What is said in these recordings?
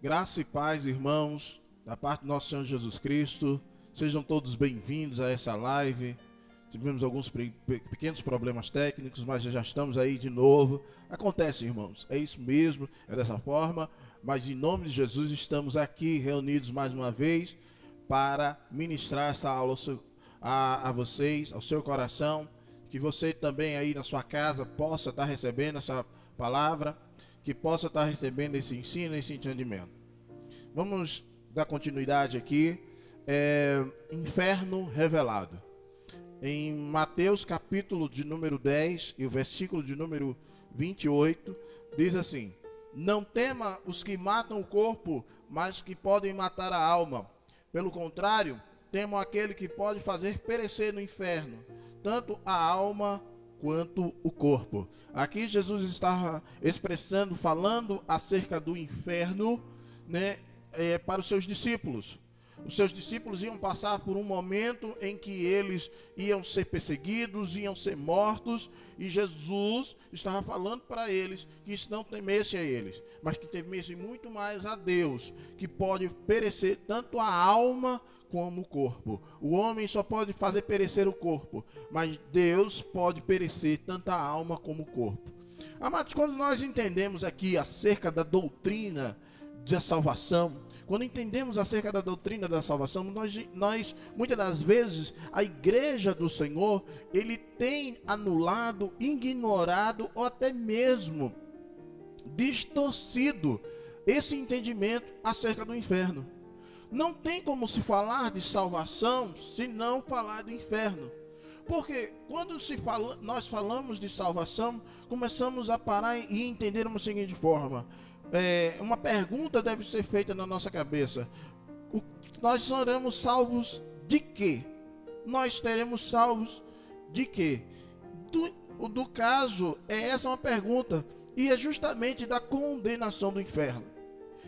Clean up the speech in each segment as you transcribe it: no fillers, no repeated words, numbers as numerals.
Graça e paz, irmãos, da parte do nosso Senhor Jesus Cristo. Sejam todos bem-vindos a essa live. Tivemos alguns pequenos problemas técnicos, mas já estamos aí de novo. Acontece, irmãos, é isso mesmo, é dessa forma. Mas em nome de Jesus estamos aqui reunidos mais uma vez para ministrar essa aula a vocês, ao seu coração. Que você também aí na sua casa possa estar recebendo essa palavra, que possa estar recebendo esse ensino, esse entendimento. Vamos dar continuidade aqui. Inferno revelado. Em Mateus capítulo de número 10 e o versículo de número 28, diz assim: Não tema os que matam o corpo, mas que podem matar a alma. Pelo contrário, temam aquele que pode fazer perecer no inferno, tanto a alma quanto o corpo. Aqui Jesus estava expressando, falando acerca do inferno, né, para os seus discípulos. Os seus discípulos iam passar por um momento em que eles iam ser perseguidos, iam ser mortos, e Jesus estava falando para eles que isso não temesse a eles, mas que temesse muito mais a Deus, que pode perecer tanto a alma como o corpo. O homem só pode fazer perecer o corpo, mas Deus pode perecer tanto a alma como o corpo. Amados, quando nós entendemos aqui acerca da doutrina da salvação, quando entendemos acerca da doutrina da salvação, nós muitas das vezes, a igreja do Senhor, ele tem anulado, ignorado ou até mesmo distorcido esse entendimento acerca do inferno. Não tem como se falar de salvação se não falar do inferno. Porque quando nós falamos de salvação, começamos a parar e entender uma seguinte forma. Uma pergunta deve ser feita na nossa cabeça. Nós seremos salvos de quê? Nós teremos salvos de quê? Do caso, essa é uma pergunta. E é justamente da condenação do inferno.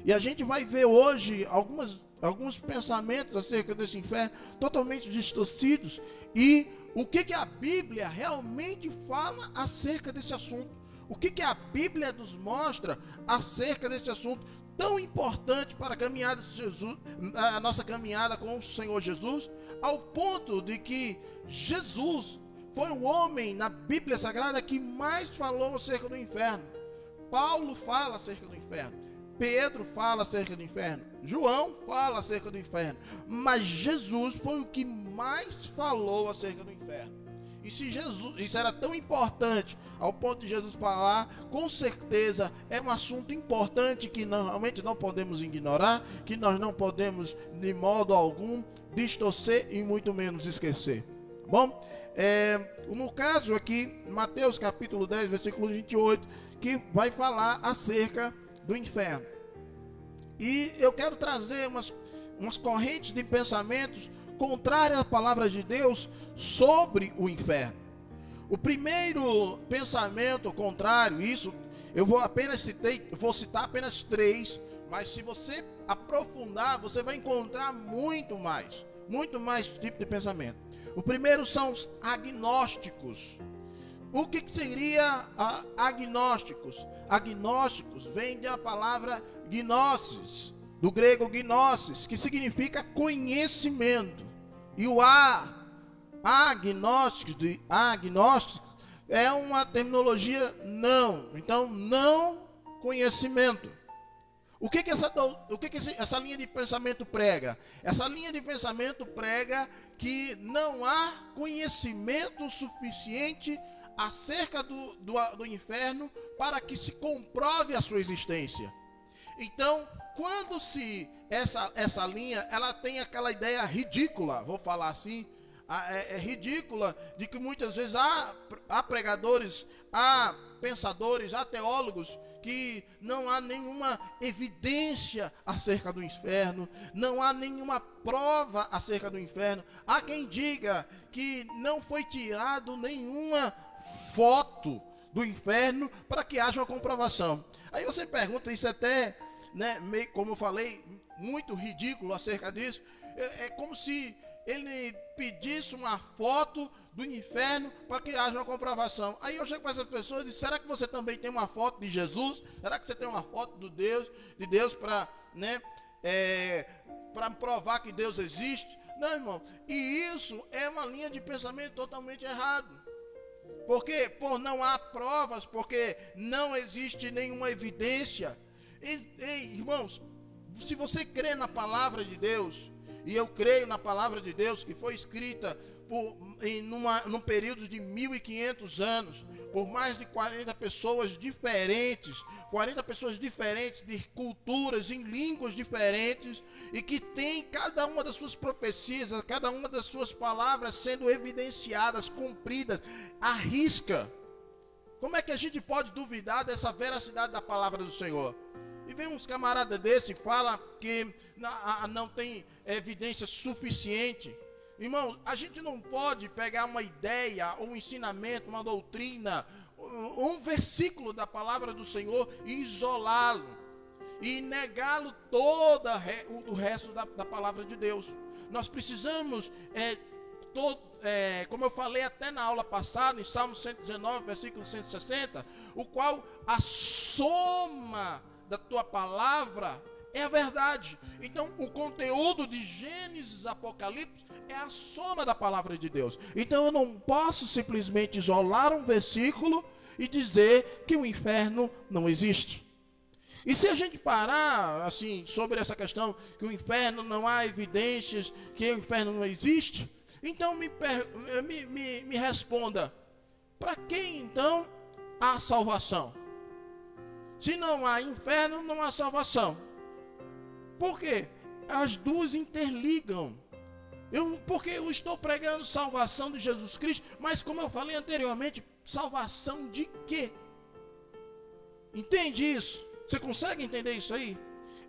E a gente vai ver hoje alguns pensamentos acerca desse inferno totalmente distorcidos, e o que a Bíblia realmente fala acerca desse assunto, o que a Bíblia nos mostra acerca desse assunto tão importante para a caminhada de Jesus, a nossa caminhada com o Senhor Jesus, ao ponto de que Jesus foi o homem na Bíblia Sagrada que mais falou acerca do inferno. Paulo fala acerca do inferno, Pedro fala acerca do inferno, João fala acerca do inferno, mas Jesus foi o que mais falou acerca do inferno. E se isso era tão importante ao ponto de Jesus falar, com certeza é um assunto importante que realmente não podemos ignorar, que nós não podemos de modo algum distorcer e muito menos esquecer. Bom, no caso aqui, Mateus capítulo 10, versículo 28, que vai falar acerca do inferno. E eu quero trazer umas correntes de pensamentos contrárias à palavra de Deus sobre o inferno. O primeiro pensamento contrário, isso eu vou citar apenas 3, mas se você aprofundar, você vai encontrar muito mais tipo de pensamento. O primeiro são os agnósticos. O que seria agnósticos? Agnósticos vem da palavra gnosis, do grego gnosis, que significa conhecimento. E o agnósticos é uma terminologia não. Então, não conhecimento. O que essa linha de pensamento prega? Essa linha de pensamento prega que não há conhecimento suficiente acerca do inferno para que se comprove a sua existência. Então, quando essa linha, ela tem aquela ideia ridícula, vou falar assim, ridícula, de que muitas vezes há pregadores, há pensadores, há teólogos que não há nenhuma evidência acerca do inferno, não há nenhuma prova acerca do inferno. Há quem diga que não foi tirado nenhuma foto do inferno para que haja uma comprovação. Aí você pergunta, isso até, né, meio, como eu falei, muito ridículo acerca disso. É como se ele pedisse uma foto do inferno para que haja uma comprovação. Aí eu chego para essas pessoas e digo, será que você também tem uma foto de Jesus? Será que você tem uma foto de Deus para, né, para provar que Deus existe? Não, irmão. E isso é uma linha de pensamento totalmente errado. Porque por não há provas, porque não existe nenhuma evidência. Irmãos, se você crê na palavra de Deus, e eu creio na palavra de Deus, que foi escrita num período de 1500 anos, por mais de 40 pessoas diferentes, de culturas, em línguas diferentes, e que tem cada uma das suas profecias, cada uma das suas palavras sendo evidenciadas, cumpridas, à risca. Como é que a gente pode duvidar dessa veracidade da palavra do Senhor? E vem uns camaradas desse e fala que não tem evidência suficiente. Irmão, a gente não pode pegar uma ideia, um ensinamento, uma doutrina, um versículo da palavra do Senhor e isolá-lo. E negá-lo todo o resto da palavra de Deus. Nós precisamos, como eu falei até na aula passada, em Salmo 119, versículo 160, o qual a soma da tua palavra é a verdade. Então o conteúdo de Gênesis, Apocalipse é a soma da palavra de Deus. Então eu não posso simplesmente isolar um versículo e dizer que o inferno não existe. E se a gente parar assim sobre essa questão que o inferno não há evidências, que o inferno não existe, então me responda, para quem então há salvação? Se não há inferno, não há salvação. Por quê? As duas interligam. Porque eu estou pregando salvação de Jesus Cristo, mas como eu falei anteriormente, salvação de quê? Entende isso? Você consegue entender isso aí?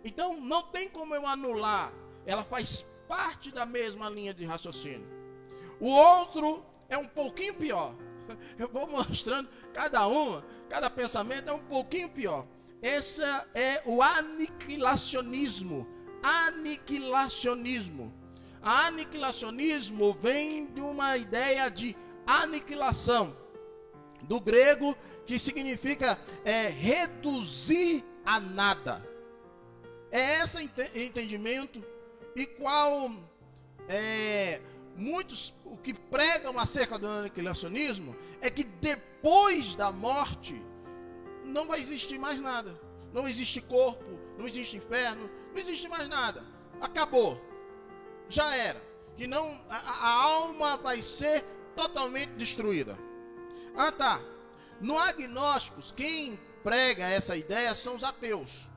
Então não tem como eu anular. Ela faz parte da mesma linha de raciocínio. O outro é um pouquinho pior. Eu vou mostrando cada pensamento é um pouquinho pior. Esse é o aniquilacionismo. Aniquilacionismo vem de uma ideia de aniquilação, do grego, que significa reduzir a nada. É esse entendimento e qual muitos o que pregam acerca do aniquilacionismo é que depois da morte não vai existir mais nada. Não existe corpo, não existe inferno, não existe mais nada. Acabou. Já era. Que não, a alma vai ser totalmente destruída. Ah, tá. No agnósticos, quem prega essa ideia são os ateus,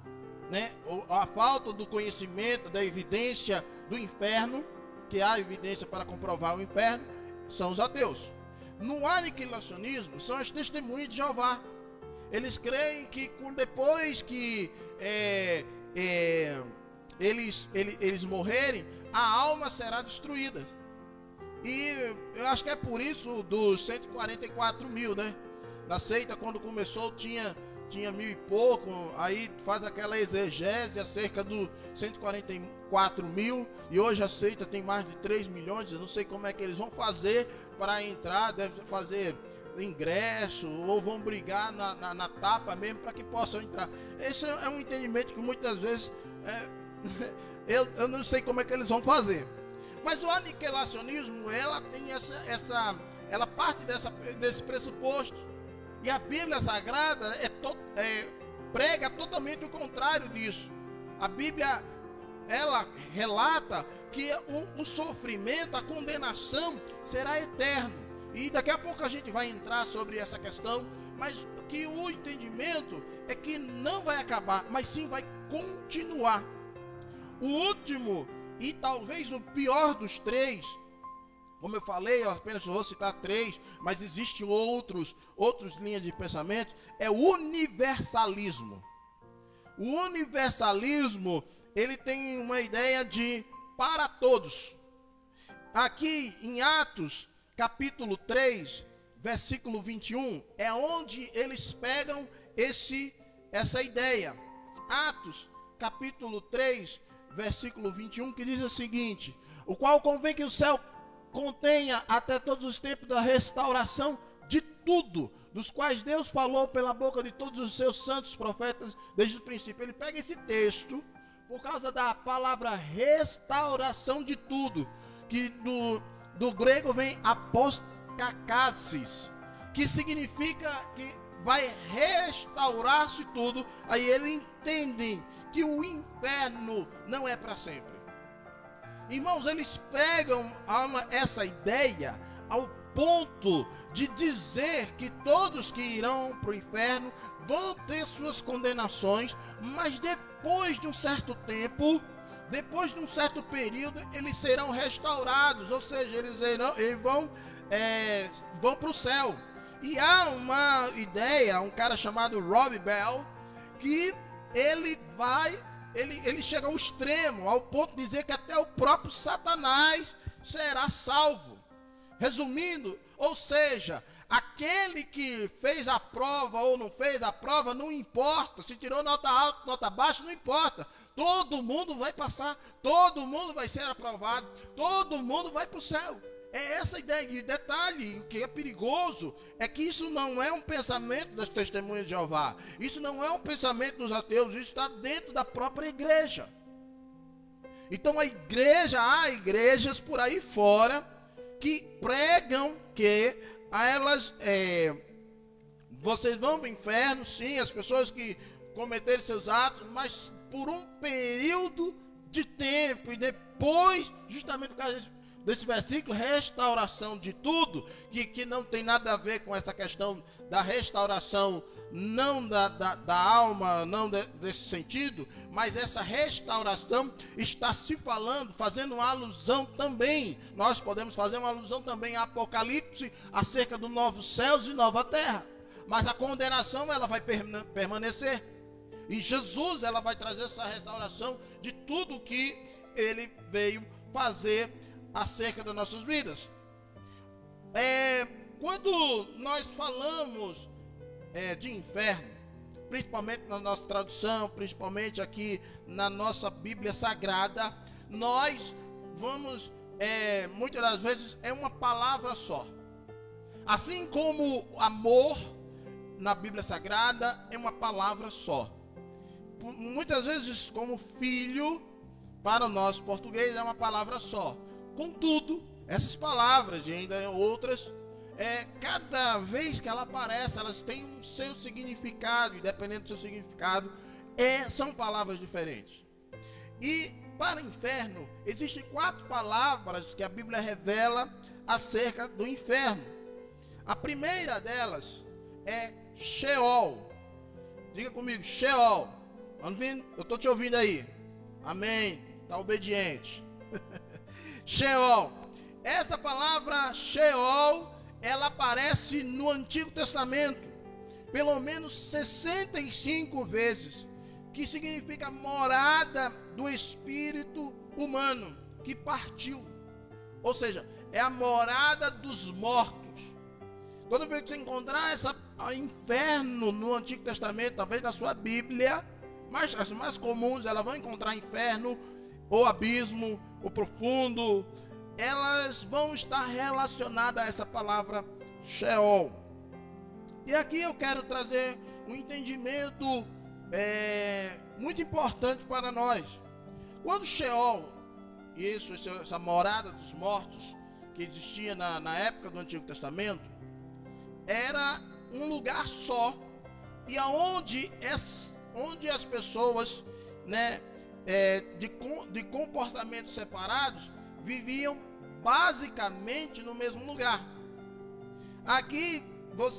né? A falta do conhecimento, da evidência do inferno, que há evidência para comprovar o inferno, são os ateus. No aniquilacionismo, são as testemunhas de Jeová. Eles creem que depois que eles morrerem, a alma será destruída. E eu acho que é por isso dos 144 mil, né? Na seita, quando começou, tinha 1000 e pouco. Aí faz aquela exegese acerca dos 144 mil. E hoje a seita tem mais de 3 milhões. Eu não sei como é que eles vão fazer para entrar. Deve fazer ingresso ou vão brigar na tapa mesmo para que possam entrar. Esse é um entendimento que muitas vezes eu não sei como é que eles vão fazer. Mas o aniquilacionismo, ela tem ela parte desse pressuposto. E a Bíblia Sagrada prega totalmente o contrário disso. A Bíblia, ela relata que o sofrimento, a condenação será eterno. E daqui a pouco a gente vai entrar sobre essa questão, mas que o entendimento é que não vai acabar, mas sim vai continuar. O último e talvez o pior dos três, como eu falei, eu apenas vou citar 3, mas existem outras linhas de pensamento, é o universalismo. O universalismo, ele tem uma ideia de para todos. Aqui em Atos, capítulo 3, versículo 21, é onde eles pegam essa ideia. Atos, capítulo 3, versículo 21, que diz o seguinte: o qual convém que o céu contenha até todos os tempos da restauração de tudo, dos quais Deus falou pela boca de todos os seus santos profetas desde o princípio. Ele pega esse texto por causa da palavra restauração de tudo, que do grego vem apostakasis, que significa que vai restaurar-se tudo. Aí eles entendem que o inferno não é para sempre. Irmãos, eles pegam essa ideia ao ponto de dizer que todos que irão para o inferno vão ter suas condenações, mas depois de um certo tempo, depois de um certo período, eles serão restaurados, ou seja, eles vão para o céu. E há uma ideia, um cara chamado Rob Bell, que ele chega ao extremo, ao ponto de dizer que até o próprio Satanás será salvo. Resumindo, ou seja, aquele que fez a prova ou não fez a prova, não importa. Se tirou nota alta, nota baixa, não importa. Todo mundo vai passar, todo mundo vai ser aprovado, todo mundo vai para o céu. É essa ideia. E detalhe, o que é perigoso é que isso não é um pensamento das testemunhas de Jeová. Isso não é um pensamento dos ateus, isso está dentro da própria igreja. Então há igrejas por aí fora que pregam que vocês vão para o inferno, sim, as pessoas que cometerem seus atos, mas por um período de tempo, e depois, justamente por causa desse versículo, restauração de tudo, que não tem nada a ver com essa questão da restauração, não da alma, não desse sentido, mas essa restauração está se falando, fazendo uma alusão também, nós podemos fazer uma alusão também a Apocalipse, acerca dos novos céus e nova terra, mas a condenação ela vai permanecer, e Jesus ela vai trazer essa restauração de tudo que ele veio fazer acerca das nossas vidas. Quando nós falamos de inferno, principalmente na nossa tradução, principalmente aqui na nossa Bíblia Sagrada, nós vamos, muitas das vezes, é uma palavra só. Assim como amor na Bíblia Sagrada é uma palavra só. Muitas vezes, como filho, para nós português é uma palavra só. Contudo, essas palavras e ainda outras, cada vez que ela aparece, elas têm um seu significado, e dependendo do seu significado, são palavras diferentes. E para inferno, existem 4 palavras que a Bíblia revela acerca do inferno. A primeira delas é Sheol. Diga comigo, Sheol. Eu estou te ouvindo aí. Amém. Está obediente. Sheol. Essa palavra Sheol, ela aparece no Antigo Testamento pelo menos 65 vezes, que significa morada do espírito humano que partiu. Ou seja, é a morada dos mortos. Toda vez que você encontrar inferno no Antigo Testamento, talvez na sua Bíblia, mas as mais comuns, elas vão encontrar inferno, ou abismo, ou profundo, elas vão estar relacionadas a essa palavra Sheol. E aqui eu quero trazer um entendimento muito importante para nós. Quando Sheol, essa morada dos mortos, que existia na época do Antigo Testamento, era um lugar só, e onde as pessoas, de comportamentos separados, viviam basicamente no mesmo lugar. Aqui,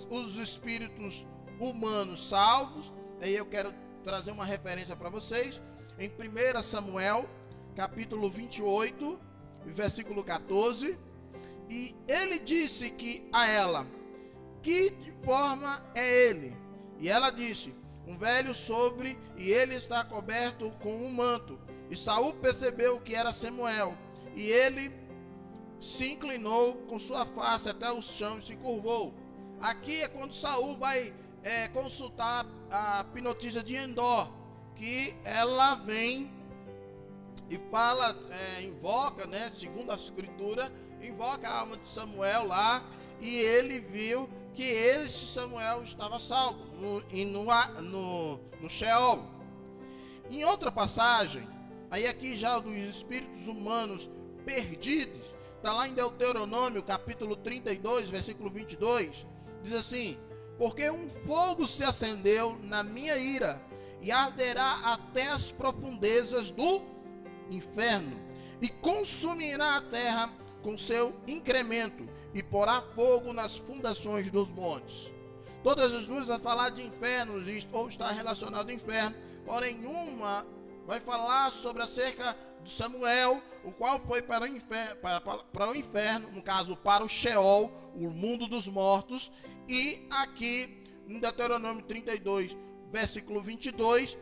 os espíritos humanos salvos, aí eu quero trazer uma referência para vocês, em 1 Samuel, capítulo 28, versículo 14, e ele disse que a ela, que de forma é ele? E ela disse, um velho sobre, e ele está coberto com um manto. E Saul percebeu que era Samuel, e ele se inclinou com sua face até o chão e se curvou. Aqui é quando Saul vai consultar a hipnotista de Endor, que ela vem e fala, invoca, né, segundo a escritura, invoca a alma de Samuel lá, e ele viu que esse Samuel estava salvo no Sheol. Em outra passagem, aí aqui já dos espíritos humanos perdidos, está lá em Deuteronômio capítulo 32, versículo 22, diz assim: porque um fogo se acendeu na minha ira, e arderá até as profundezas do inferno, e consumirá a terra com seu incremento, e porá fogo nas fundações dos montes. Todas as duas vai falar de inferno, ou está relacionado ao inferno, porém uma vai falar sobre acerca de Samuel, o qual foi para o inferno, no caso para o Sheol, o mundo dos mortos, e aqui em Deuteronômio 32, versículo 22,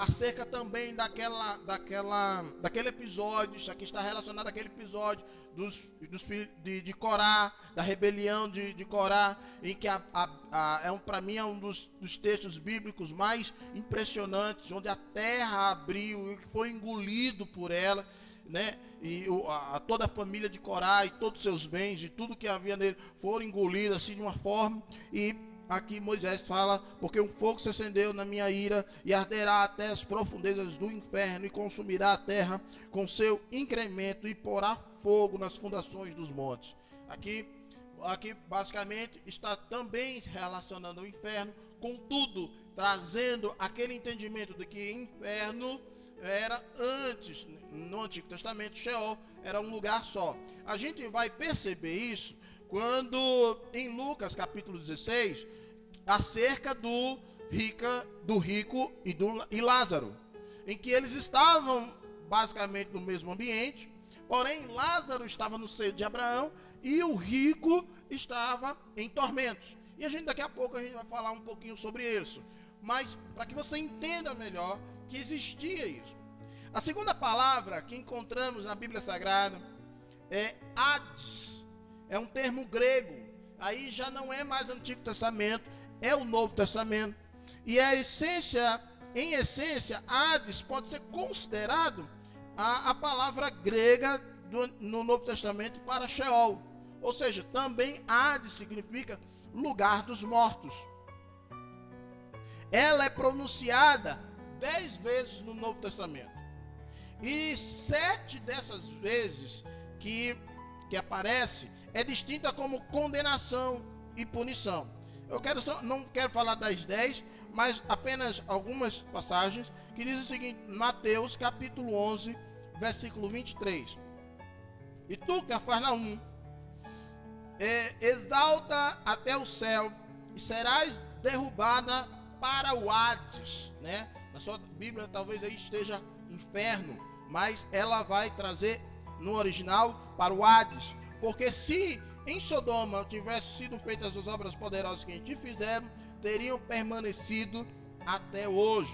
acerca também daquele episódio, isso aqui está relacionado àquele episódio de Corá, da rebelião de Corá, em que para mim é um dos textos bíblicos mais impressionantes, onde a terra abriu e foi engolido por ela, né? E toda a família de Corá e todos os seus bens e tudo que havia nele foram engolidos assim de uma forma. E aqui Moisés fala: porque um fogo se acendeu na minha ira, e arderá até as profundezas do inferno, e consumirá a terra com seu incremento, e porá fogo nas fundações dos montes. Aqui basicamente está também relacionando ao inferno, contudo trazendo aquele entendimento de que inferno era antes, no Antigo Testamento, Sheol era um lugar só. A gente vai perceber isso quando em Lucas capítulo 16, acerca do rico e Lázaro, em que eles estavam basicamente no mesmo ambiente, porém Lázaro estava no seio de Abraão e o rico estava em tormentos. E daqui a pouco a gente vai falar um pouquinho sobre isso, mas para que você entenda melhor que existia isso. A segunda palavra que encontramos na Bíblia Sagrada é Hades. É um termo grego. Aí já não é mais Antigo Testamento, é o Novo Testamento. E em essência, Hades pode ser considerado a palavra grega no Novo Testamento para Sheol. Ou seja, também Hades significa lugar dos mortos. Ela é pronunciada 10 vezes no Novo Testamento. E 7 dessas vezes que aparece é distinta como condenação e punição. Não quero falar das 10, mas apenas algumas passagens que diz o seguinte: Mateus capítulo 11, versículo 23. E tu, Cafarnaum, exalta até o céu, e serás derrubada para o Hades, né? Na sua Bíblia talvez aí esteja inferno, mas ela vai trazer no original para o Hades, porque se em Sodoma tivessem sido feitas as obras poderosas que a gente fizeram, teriam permanecido até hoje.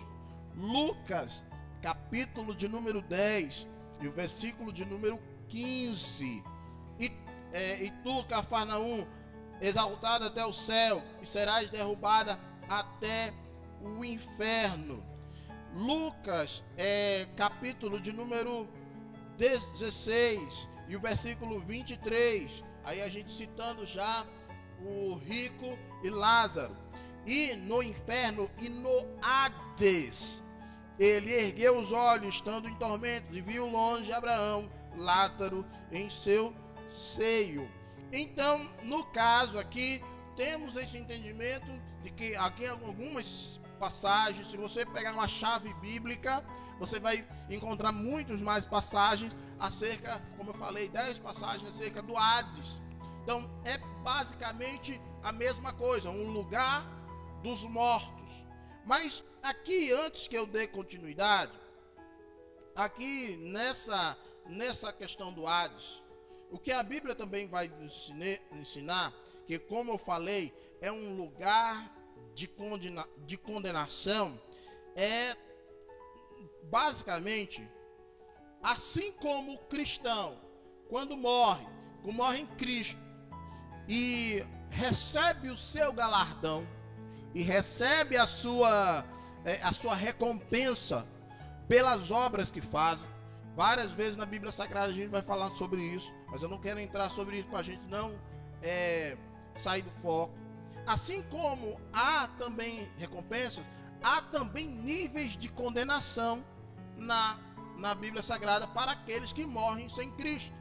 Lucas capítulo de número 10 e o versículo de número 15. E tu, Cafarnaum, exaltada até o céu, e serás derrubada até o inferno. Lucas capítulo de número 16 e o versículo 23. Aí a gente citando já o rico e Lázaro. E no inferno e no Hades, ele ergueu os olhos, estando em tormentos, e viu longe Abraão, Lázaro em seu seio. Então, no caso aqui, temos esse entendimento de que aqui em algumas passagens, se você pegar uma chave bíblica, você vai encontrar muitas mais passagens acerca, como eu falei, 10 passagens acerca do Hades. Então, é basicamente a mesma coisa, um lugar dos mortos. Mas aqui, antes que eu dê continuidade, aqui nessa questão do Hades, o que a Bíblia também vai ensinar, que como eu falei, é um lugar de condenação, é basicamente, assim como o cristão, quando morre em Cristo, e recebe o seu galardão, e recebe a sua recompensa pelas obras que fazem, Várias vezes na Bíblia Sagrada a gente vai falar sobre isso, mas eu não quero entrar sobre isso para a gente não sair do foco. Assim como há também recompensas, há também níveis de condenação na Bíblia Sagrada para aqueles que morrem sem Cristo.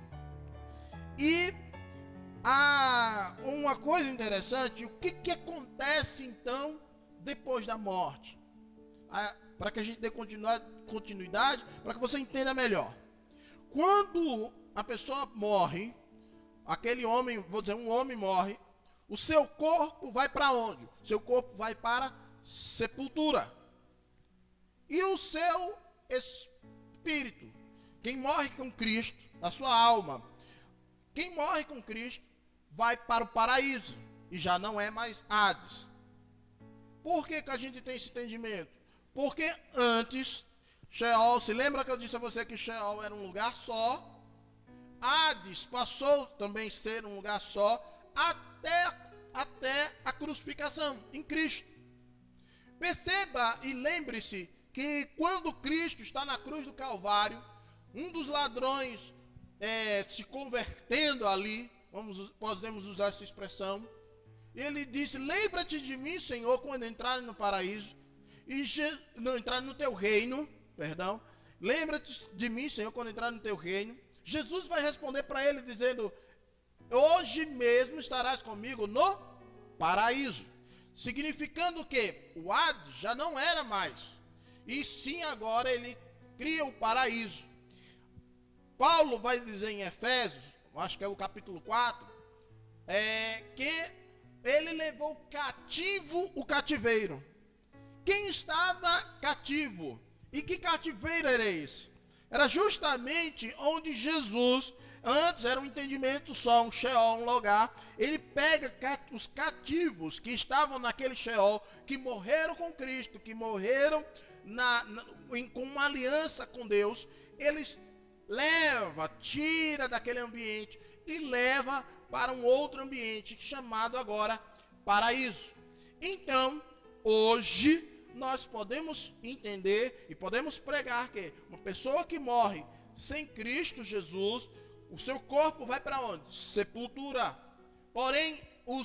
E há uma coisa interessante, o que acontece então depois da morte? Para que a gente dê continuidade, para que você entenda melhor. Quando a pessoa morre, aquele homem, vou dizer, um homem morre, o seu corpo vai para onde? Seu corpo vai para sepultura. E o seu espírito, quem morre com Cristo, a sua alma, quem morre com Cristo, vai para o paraíso, e já não é mais Hades. Por que a gente tem esse entendimento? Porque antes, Sheol, se lembra que eu disse a você que Sheol era um lugar só? Hades passou também a ser um lugar só, até a crucificação em Cristo. Perceba e lembre-se que quando Cristo está na cruz do Calvário, um dos ladrões se convertendo ali, podemos usar essa expressão, ele disse: lembra-te de mim, Senhor, quando entrarem no paraíso, não entrar no teu reino, perdão, lembra-te de mim, Senhor, quando entrar no teu reino. Jesus vai responder para ele dizendo: hoje mesmo estarás comigo no paraíso. Significando que o Hades já não era mais, e sim agora ele cria o paraíso. Paulo vai dizer em Efésios, acho que é o capítulo 4, que ele levou cativo o cativeiro. Quem estava cativo? E que cativeiro era esse? Era justamente onde Jesus, antes era um entendimento só, um Sheol, um lugar. Ele pega os cativos que estavam naquele Sheol, que morreram com Cristo, que morreram com uma aliança com Deus. Eles tira daquele ambiente e leva para um outro ambiente chamado agora paraíso. Então, hoje nós podemos entender e podemos pregar que uma pessoa que morre sem Cristo Jesus, o seu corpo vai para onde? Sepultura. Porém, a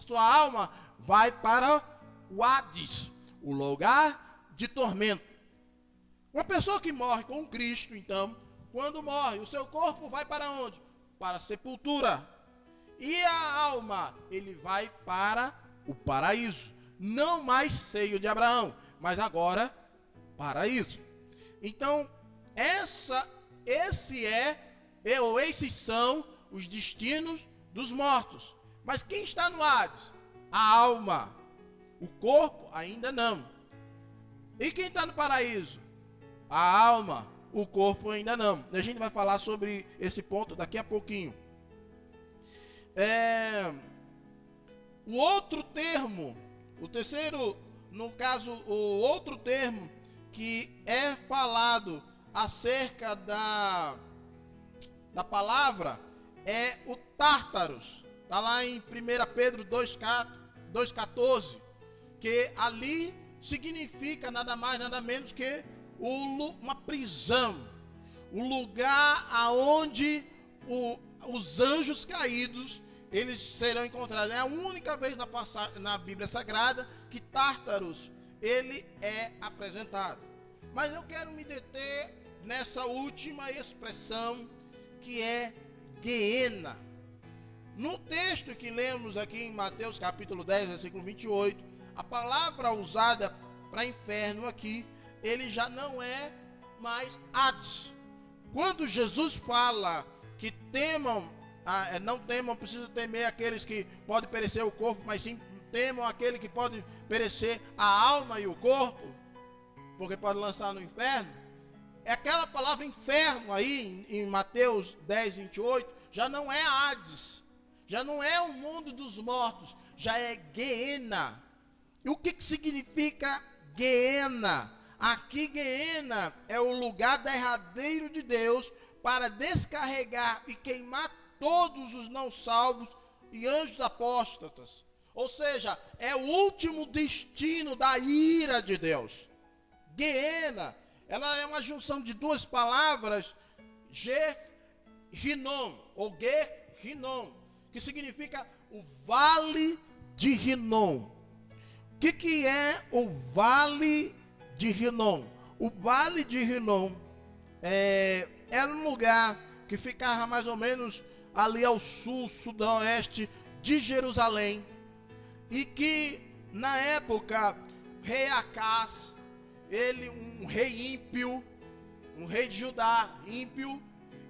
sua alma vai para o Hades, o lugar de tormento. Uma pessoa que morre com Cristo, então, quando morre, o seu corpo vai para onde? Para a sepultura. E a alma, ele vai para o paraíso. Não mais seio de Abraão, mas agora paraíso. Então, esses são os destinos dos mortos. Mas quem está no Hades? A alma. O corpo ainda não. E quem está no paraíso? A alma. O corpo ainda não. A gente vai falar sobre esse ponto daqui a pouquinho. O outro termo, o terceiro, no caso, o outro termo que é falado acerca da palavra é o Tártaros. Está lá em 1 Pedro 2,14, que ali significa nada mais, nada menos que uma prisão, o lugar aonde os anjos caídos eles serão encontrados. É a única vez na Bíblia Sagrada que Tártaros ele é apresentado. Mas eu quero me deter nessa última expressão que é Guiena. No texto que lemos aqui em Mateus capítulo 10, versículo 28, a palavra usada para inferno aqui, ele já não é mais Hades. Quando Jesus fala que não temam, precisa temer aqueles que podem perecer o corpo, mas sim temam aquele que pode perecer a alma e o corpo, porque pode lançar no inferno. É aquela palavra inferno aí em Mateus 10, 28, já não é Hades, já não é o mundo dos mortos, já é Guiena. E o que significa Guiena? Aqui Guiena é o lugar derradeiro de Deus para descarregar e queimar todos os não salvos e anjos apóstatas. Ou seja, é o último destino da ira de Deus. Guiena ela é uma junção de duas palavras, Ge-Rinom, ou Ge-Rinom, que significa o Vale de Rinom. O que é o Vale de Rinom? O Vale de Rinom era um lugar que ficava mais ou menos ali ao sul, sudoeste de Jerusalém, e que na época o rei Acás, ele, um rei ímpio, um rei de Judá ímpio,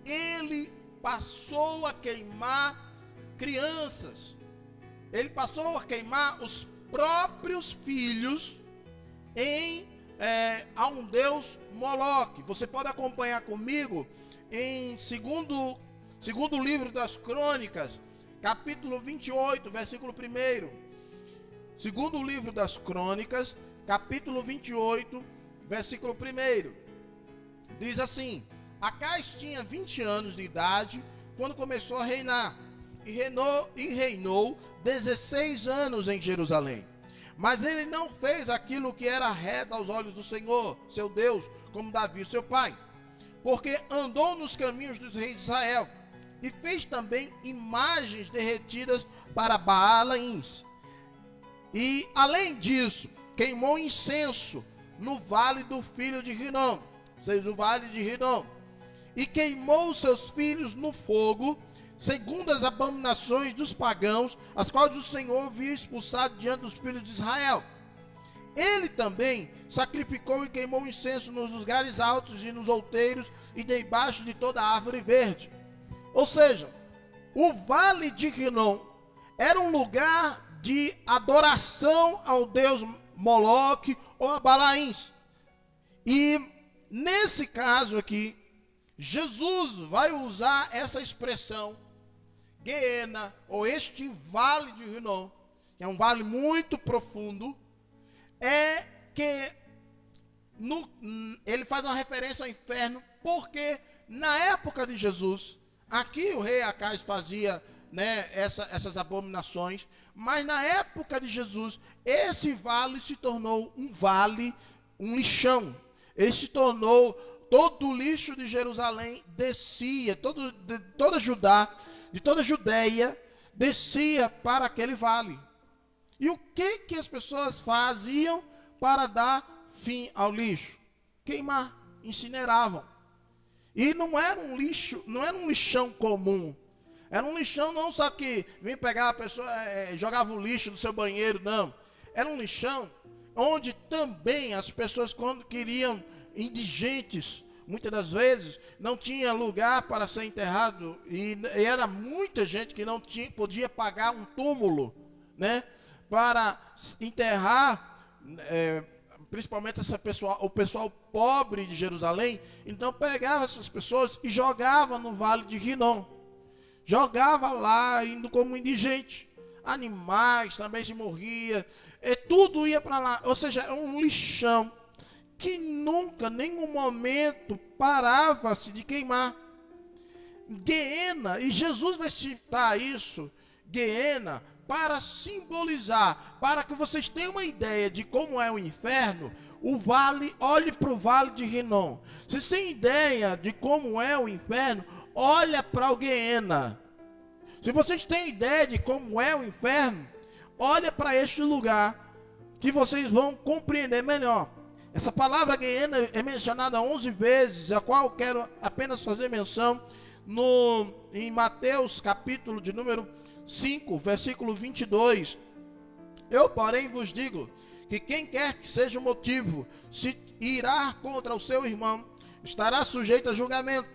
ele passou a queimar crianças, ele passou a queimar os próprios filhos a um deus Moloque. Você pode acompanhar comigo em segundo livro das Crônicas, capítulo 28, versículo 1. Segundo livro das Crônicas, capítulo 28, versículo 1. Diz assim: Acás tinha 20 anos de idade quando começou a reinar, e reinou 16 anos em Jerusalém. Mas ele não fez aquilo que era reto aos olhos do Senhor, seu Deus, como Davi, seu pai, porque andou nos caminhos dos reis de Israel, e fez também imagens derretidas para Baalins. E, além disso, queimou incenso no vale do filho de Rinom, ou seja, o vale de Rinom, e queimou seus filhos no fogo, segundo as abominações dos pagãos, as quais o Senhor havia expulsado diante dos filhos de Israel. Ele também sacrificou e queimou incenso nos lugares altos e nos outeiros e debaixo de toda árvore verde. Ou seja, o vale de Rinom era um lugar de adoração ao deus Moloque ou a Balaíns. E nesse caso aqui, Jesus vai usar essa expressão Guiena, ou este vale de Rinom, que é um vale muito profundo, ele faz uma referência ao inferno, porque na época de Jesus, aqui o rei Acás fazia, essas abominações, mas na época de Jesus, esse vale se tornou um vale, um lixão. Ele se tornou, todo o lixo de Jerusalém descia, de toda Judá, de toda a Judéia, descia para aquele vale. E o que as pessoas faziam para dar fim ao lixo? Queimar, incineravam. E não era um lixo, não era um lixão comum. Era um lixão não só que vinha pegar a pessoa, jogava o lixo no seu banheiro, não. Era um lixão onde também as pessoas, quando queriam, indigentes, muitas das vezes, não tinha lugar para ser enterrado, e era muita gente que não podia pagar um túmulo, para enterrar, principalmente o pessoal pobre de Jerusalém. Então pegava essas pessoas e jogava no vale de Rinom, jogava lá, indo como indigente. Animais também se morria, tudo ia para lá, ou seja, era um lixão que nunca, nenhum momento, parava-se de queimar. Guiena, e Jesus vai citar isso, Guiena, para simbolizar, para que vocês tenham uma ideia de como é o inferno. O vale, olhe para o vale de Rinom. Vocês têm ideia de como é o inferno? Olha para o Guiena. Se vocês têm ideia de como é o inferno, olha para este lugar, que vocês vão compreender melhor. Essa palavra Guiena é mencionada 11 vezes, a qual eu quero apenas fazer menção em Mateus, capítulo de número 5, versículo 22. Eu, porém, vos digo que quem quer que seja o motivo, se irar contra o seu irmão, estará sujeito a julgamento.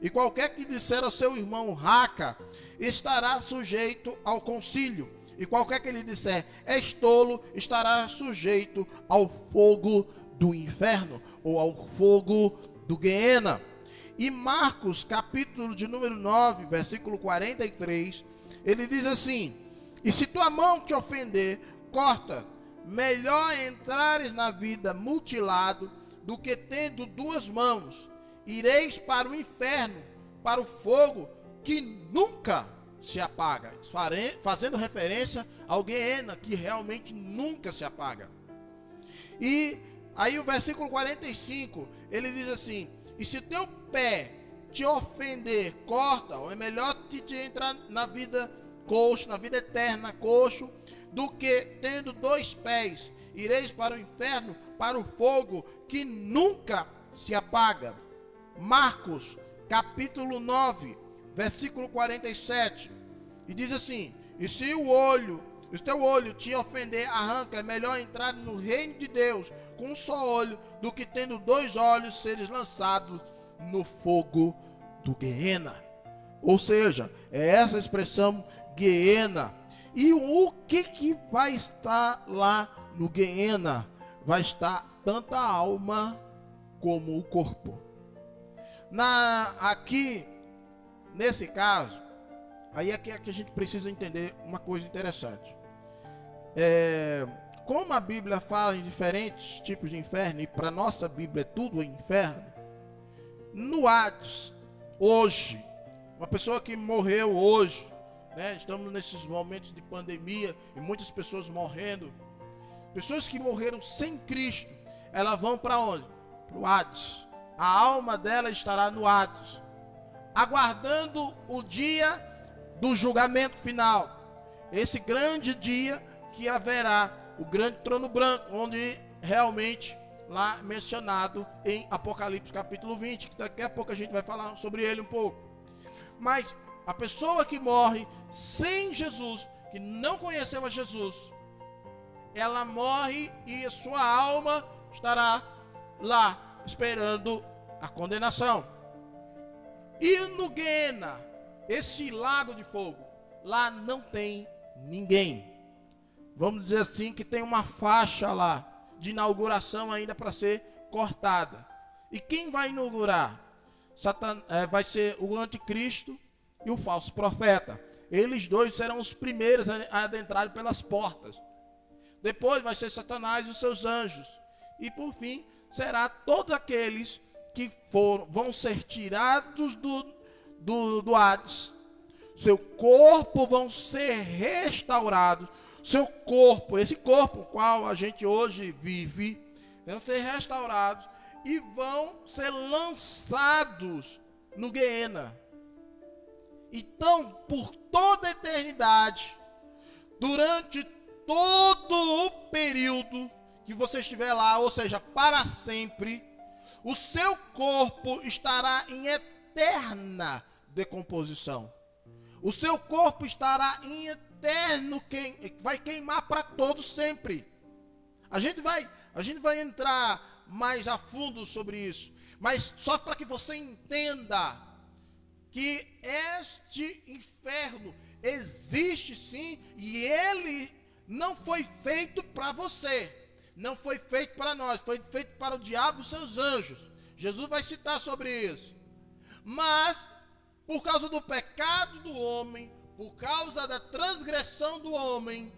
E qualquer que disser ao seu irmão raca, estará sujeito ao concílio. E qualquer que lhe disser és tolo, estará sujeito ao fogo do inferno, ou ao fogo do Guiena. E Marcos, capítulo de número 9, versículo 43, ele diz assim: e se tua mão te ofender, corta. Melhor entrares na vida mutilado do que tendo duas mãos. Ireis para o inferno, para o fogo que nunca se apaga. Fazendo referência ao Guiena, que realmente nunca se apaga. E Aí o versículo 45, ele diz assim: e se teu pé te ofender, corta, ou é melhor te entrar na vida coxo, na vida eterna coxo, do que tendo 2 pés, ireis para o inferno, para o fogo que nunca se apaga. Marcos, capítulo 9, versículo 47, e diz assim: e se o teu olho te ofender, arranca, é melhor entrar no reino de Deus com um só olho, do que tendo 2 olhos seres lançados no fogo do Guiena. Ou seja, é essa expressão Guiena. E o que vai estar lá no Guiena? Vai estar tanto a alma como o corpo. Aqui, nesse caso, aí é que a gente precisa entender uma coisa interessante. Como a Bíblia fala em diferentes tipos de inferno, e para nossa Bíblia é tudo inferno, no Hades, hoje, uma pessoa que morreu hoje, né, estamos nesses momentos de pandemia e muitas pessoas morrendo, pessoas que morreram sem Cristo, elas vão para onde? Para o Hades. A alma dela estará no Hades, aguardando o dia do julgamento final, esse grande dia que haverá, o grande trono branco, onde realmente lá mencionado em Apocalipse capítulo 20, que daqui a pouco a gente vai falar sobre ele um pouco. Mas a pessoa que morre sem Jesus, que não conheceu a Jesus, ela morre e a sua alma estará lá esperando a condenação. E no Guiena, esse lago de fogo, lá não tem ninguém. Vamos dizer assim que tem uma faixa lá de inauguração ainda para ser cortada. E quem vai inaugurar? Vai ser o anticristo e o falso profeta. Eles dois serão os primeiros a adentrarem pelas portas. Depois vai ser Satanás e os seus anjos. E por fim, será todos aqueles que vão ser tirados do Hades. Seu corpo vão ser restaurados. Seu corpo, esse corpo qual a gente hoje vive, vão ser restaurados e vão ser lançados no Guiena. Então, por toda a eternidade, durante todo o período que você estiver lá, ou seja, para sempre, o seu corpo estará em eterna decomposição. O seu corpo estará em eterno, vai queimar para todos sempre. A gente vai entrar mais a fundo sobre isso, mas só para que você entenda que este inferno existe sim, e ele não foi feito para você, não foi feito para nós, foi feito para o diabo e seus anjos. Jesus vai citar sobre isso. Mas por causa do pecado do homem, por causa da transgressão do homem,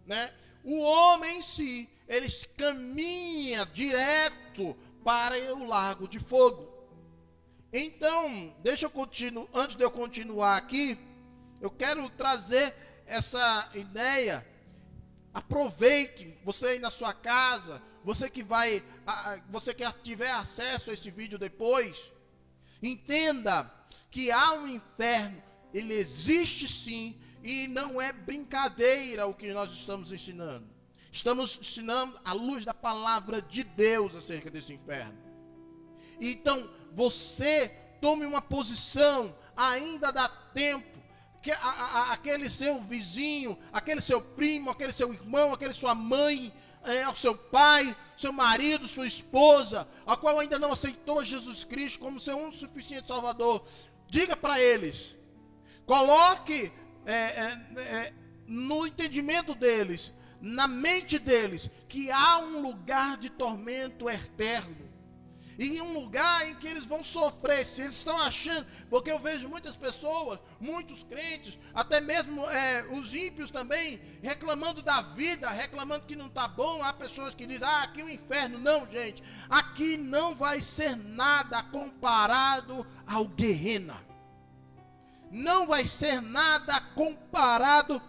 né? O homem em si, ele caminha direto para o lago de fogo. Então, antes de eu continuar aqui, eu quero trazer essa ideia. Aproveite, você aí na sua casa, você que tiver acesso a esse vídeo depois, entenda que há um inferno, ele existe sim, e não é brincadeira o que nós estamos ensinando. Estamos ensinando à luz da palavra de Deus acerca desse inferno. Então, você tome uma posição, ainda dá tempo, que aquele seu vizinho, aquele seu primo, aquele seu irmão, aquele sua mãe, ao seu pai, seu marido, sua esposa, a qual ainda não aceitou Jesus Cristo como seu único suficiente Salvador, diga para eles, coloque no entendimento deles, na mente deles, que há um lugar de tormento eterno, e um lugar em que eles vão sofrer. Se eles estão achando, porque eu vejo muitas pessoas, muitos crentes, até mesmo os ímpios também, reclamando da vida, reclamando que não está bom. Há pessoas que dizem, aqui é um inferno. Não, gente, aqui não vai ser nada comparado ao Guiena. Não vai ser nada comparado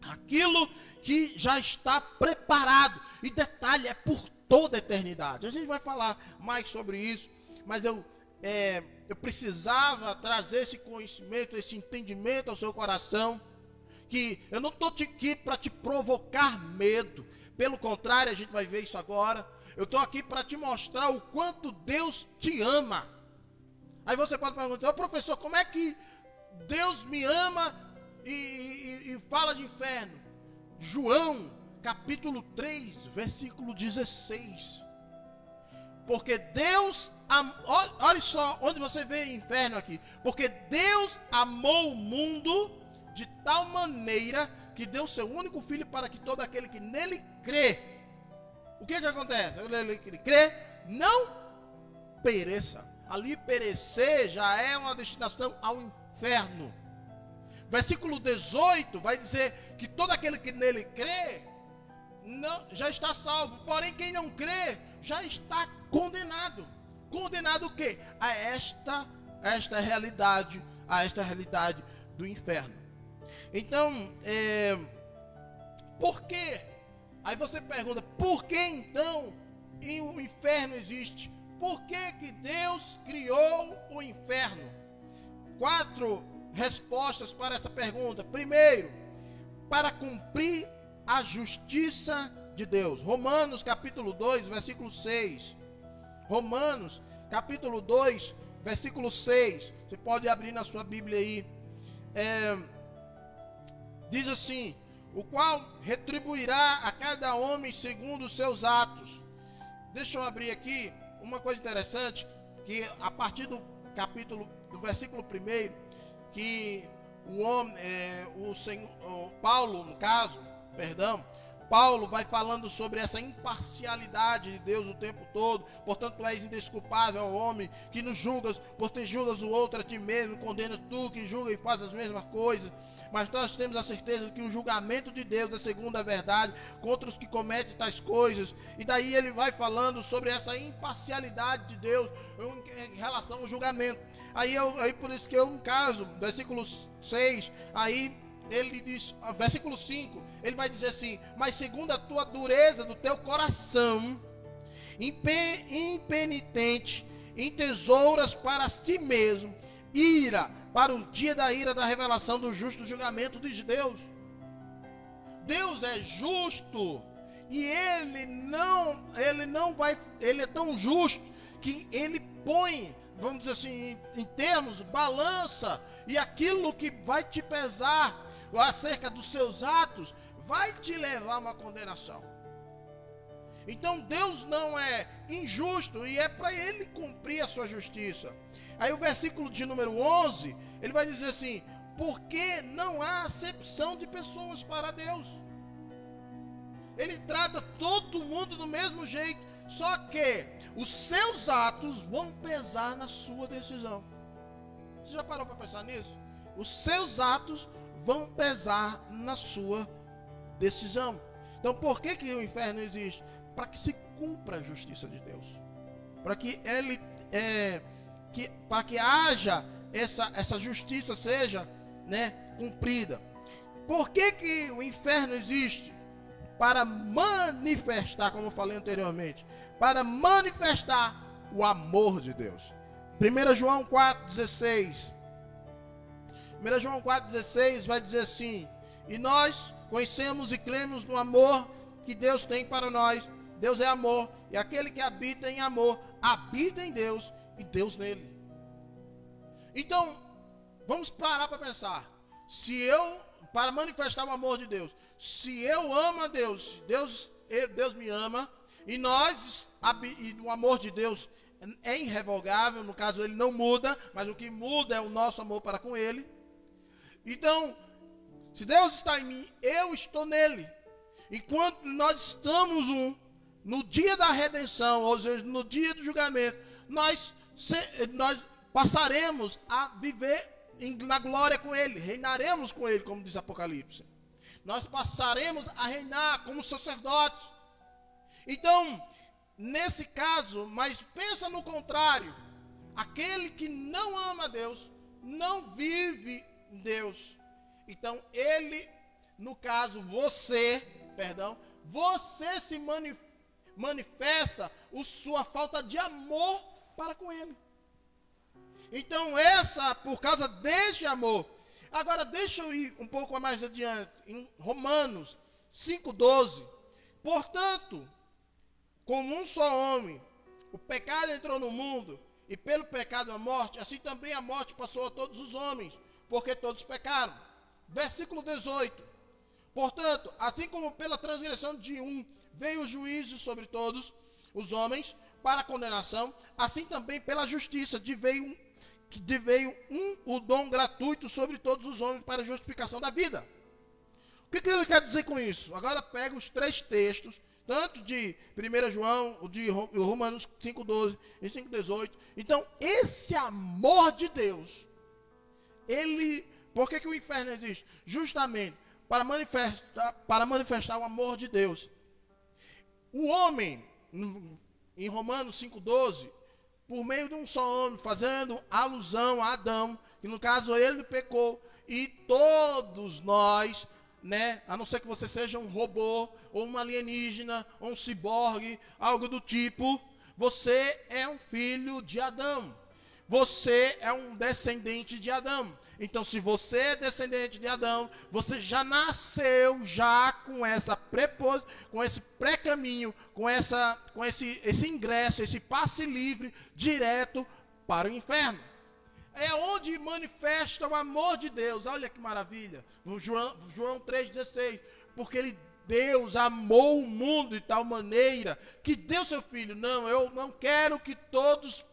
àquilo que já está preparado. E detalhe, é por toda a eternidade. A gente vai falar mais sobre isso, mas eu precisava trazer esse conhecimento, esse entendimento ao seu coração, que eu não estou aqui para te provocar medo, pelo contrário, a gente vai ver isso agora. Eu estou aqui para te mostrar o quanto Deus te ama. Aí você pode perguntar: professor, como é que Deus me ama e fala de inferno? João, capítulo 3, versículo 16. Porque Deus, olha só onde você vê inferno aqui. Porque Deus amou o mundo de tal maneira que deu seu único filho para que todo aquele que nele crê. O que acontece? Ele crê, não pereça. Ali perecer já é uma destinação ao inferno. Versículo 18 vai dizer que todo aquele que nele crê já está salvo. Porém, quem não crê já está condenado. Condenado o quê? A esta realidade do inferno. Então, por quê? Aí você pergunta: por que então o inferno existe? Por que Deus criou o inferno? 4 respostas para essa pergunta. Primeiro, para cumprir a justiça de Deus. Romanos capítulo 2, versículo 6. Romanos capítulo 2, versículo 6. Você pode abrir na sua Bíblia aí. Diz assim: o qual retribuirá a cada homem segundo os seus atos. Deixa eu abrir aqui uma coisa interessante, que a partir do versículo 1, que Paulo, no caso, Paulo vai falando sobre essa imparcialidade de Deus o tempo todo. Portanto, tu és indesculpável ao homem que nos julgas, por te julgas o outro a ti mesmo, condenas tu que julga e faz as mesmas coisas. Mas nós temos a certeza de que o julgamento de Deus é segundo a verdade contra os que cometem tais coisas. E daí ele vai falando sobre essa imparcialidade de Deus em relação ao julgamento. Aí por isso que no caso, versículo 6, aí ele diz, versículo 5, ele vai dizer assim: mas segundo a tua dureza do teu coração, impenitente, entesouras para ti mesmo ira, para o dia da ira da revelação do justo julgamento de Deus. Deus é justo e ele é tão justo que ele põe, vamos dizer assim, em termos, balança, e aquilo que vai te pesar acerca dos seus atos vai te levar a uma condenação. Então Deus não é injusto e é para ele cumprir a sua justiça. Aí o versículo de número 11, ele vai dizer assim: porque não há acepção de pessoas para Deus. Ele trata todo mundo do mesmo jeito, só que os seus atos vão pesar na sua decisão. Você já parou para pensar nisso? Os seus atos vão pesar na sua decisão. Então, por que o inferno existe? Para que se cumpra a justiça de Deus. Para que para que haja essa justiça seja, cumprida. Por que o inferno existe? Para manifestar, como eu falei anteriormente, para manifestar o amor de Deus. 1 João 4,16. 1 João 4,16 vai dizer assim: e nós conhecemos e cremos no amor que Deus tem para nós. Deus é amor, e aquele que habita em amor, habita em Deus e Deus nele. Então, vamos parar para pensar. Para manifestar o amor de Deus, se eu amo a Deus, Deus me ama, e o amor de Deus é irrevogável, no caso ele não muda, mas o que muda é o nosso amor para com ele. Então, se Deus está em mim, eu estou nele. Enquanto nós estamos no dia da redenção, ou seja, no dia do julgamento, nós passaremos a viver na glória com ele, reinaremos com ele, como diz Apocalipse. Nós passaremos a reinar como sacerdotes. Então, nesse caso, mas pensa no contrário, aquele que não ama a Deus, não vive em Deus. Então, manifesta sua falta de amor para com ele. Então por causa deste amor. Agora deixa eu ir um pouco mais adiante, em Romanos 5,12. Portanto, como um só homem, o pecado entrou no mundo, e pelo pecado a morte, assim também a morte passou a todos os homens, porque todos pecaram. Versículo 18. Portanto, assim como pela transgressão de um veio o juízo sobre todos os homens para a condenação, assim também pela justiça veio o dom gratuito sobre todos os homens para a justificação da vida. O que ele quer dizer com isso? Agora pega os 3 textos, tanto de 1 João, de Romanos 5,12 e 5,18. Então, esse amor de Deus, por que o inferno existe? Justamente para manifestar o amor de Deus. O homem, em Romanos 5,12, por meio de um só homem, fazendo alusão a Adão, que no caso ele pecou, e todos nós, né, a não ser que você seja um robô, ou um alienígena, ou um ciborgue, algo do tipo, você é um filho de Adão. Você é um descendente de Adão. Então, se você é descendente de Adão, você já nasceu com esse pré-caminho, com esse ingresso, esse passe livre direto para o inferno. É onde manifesta o amor de Deus. Olha que maravilha. João 3,16. Porque Deus amou o mundo de tal maneira que deu seu Filho. Não, eu não quero que todos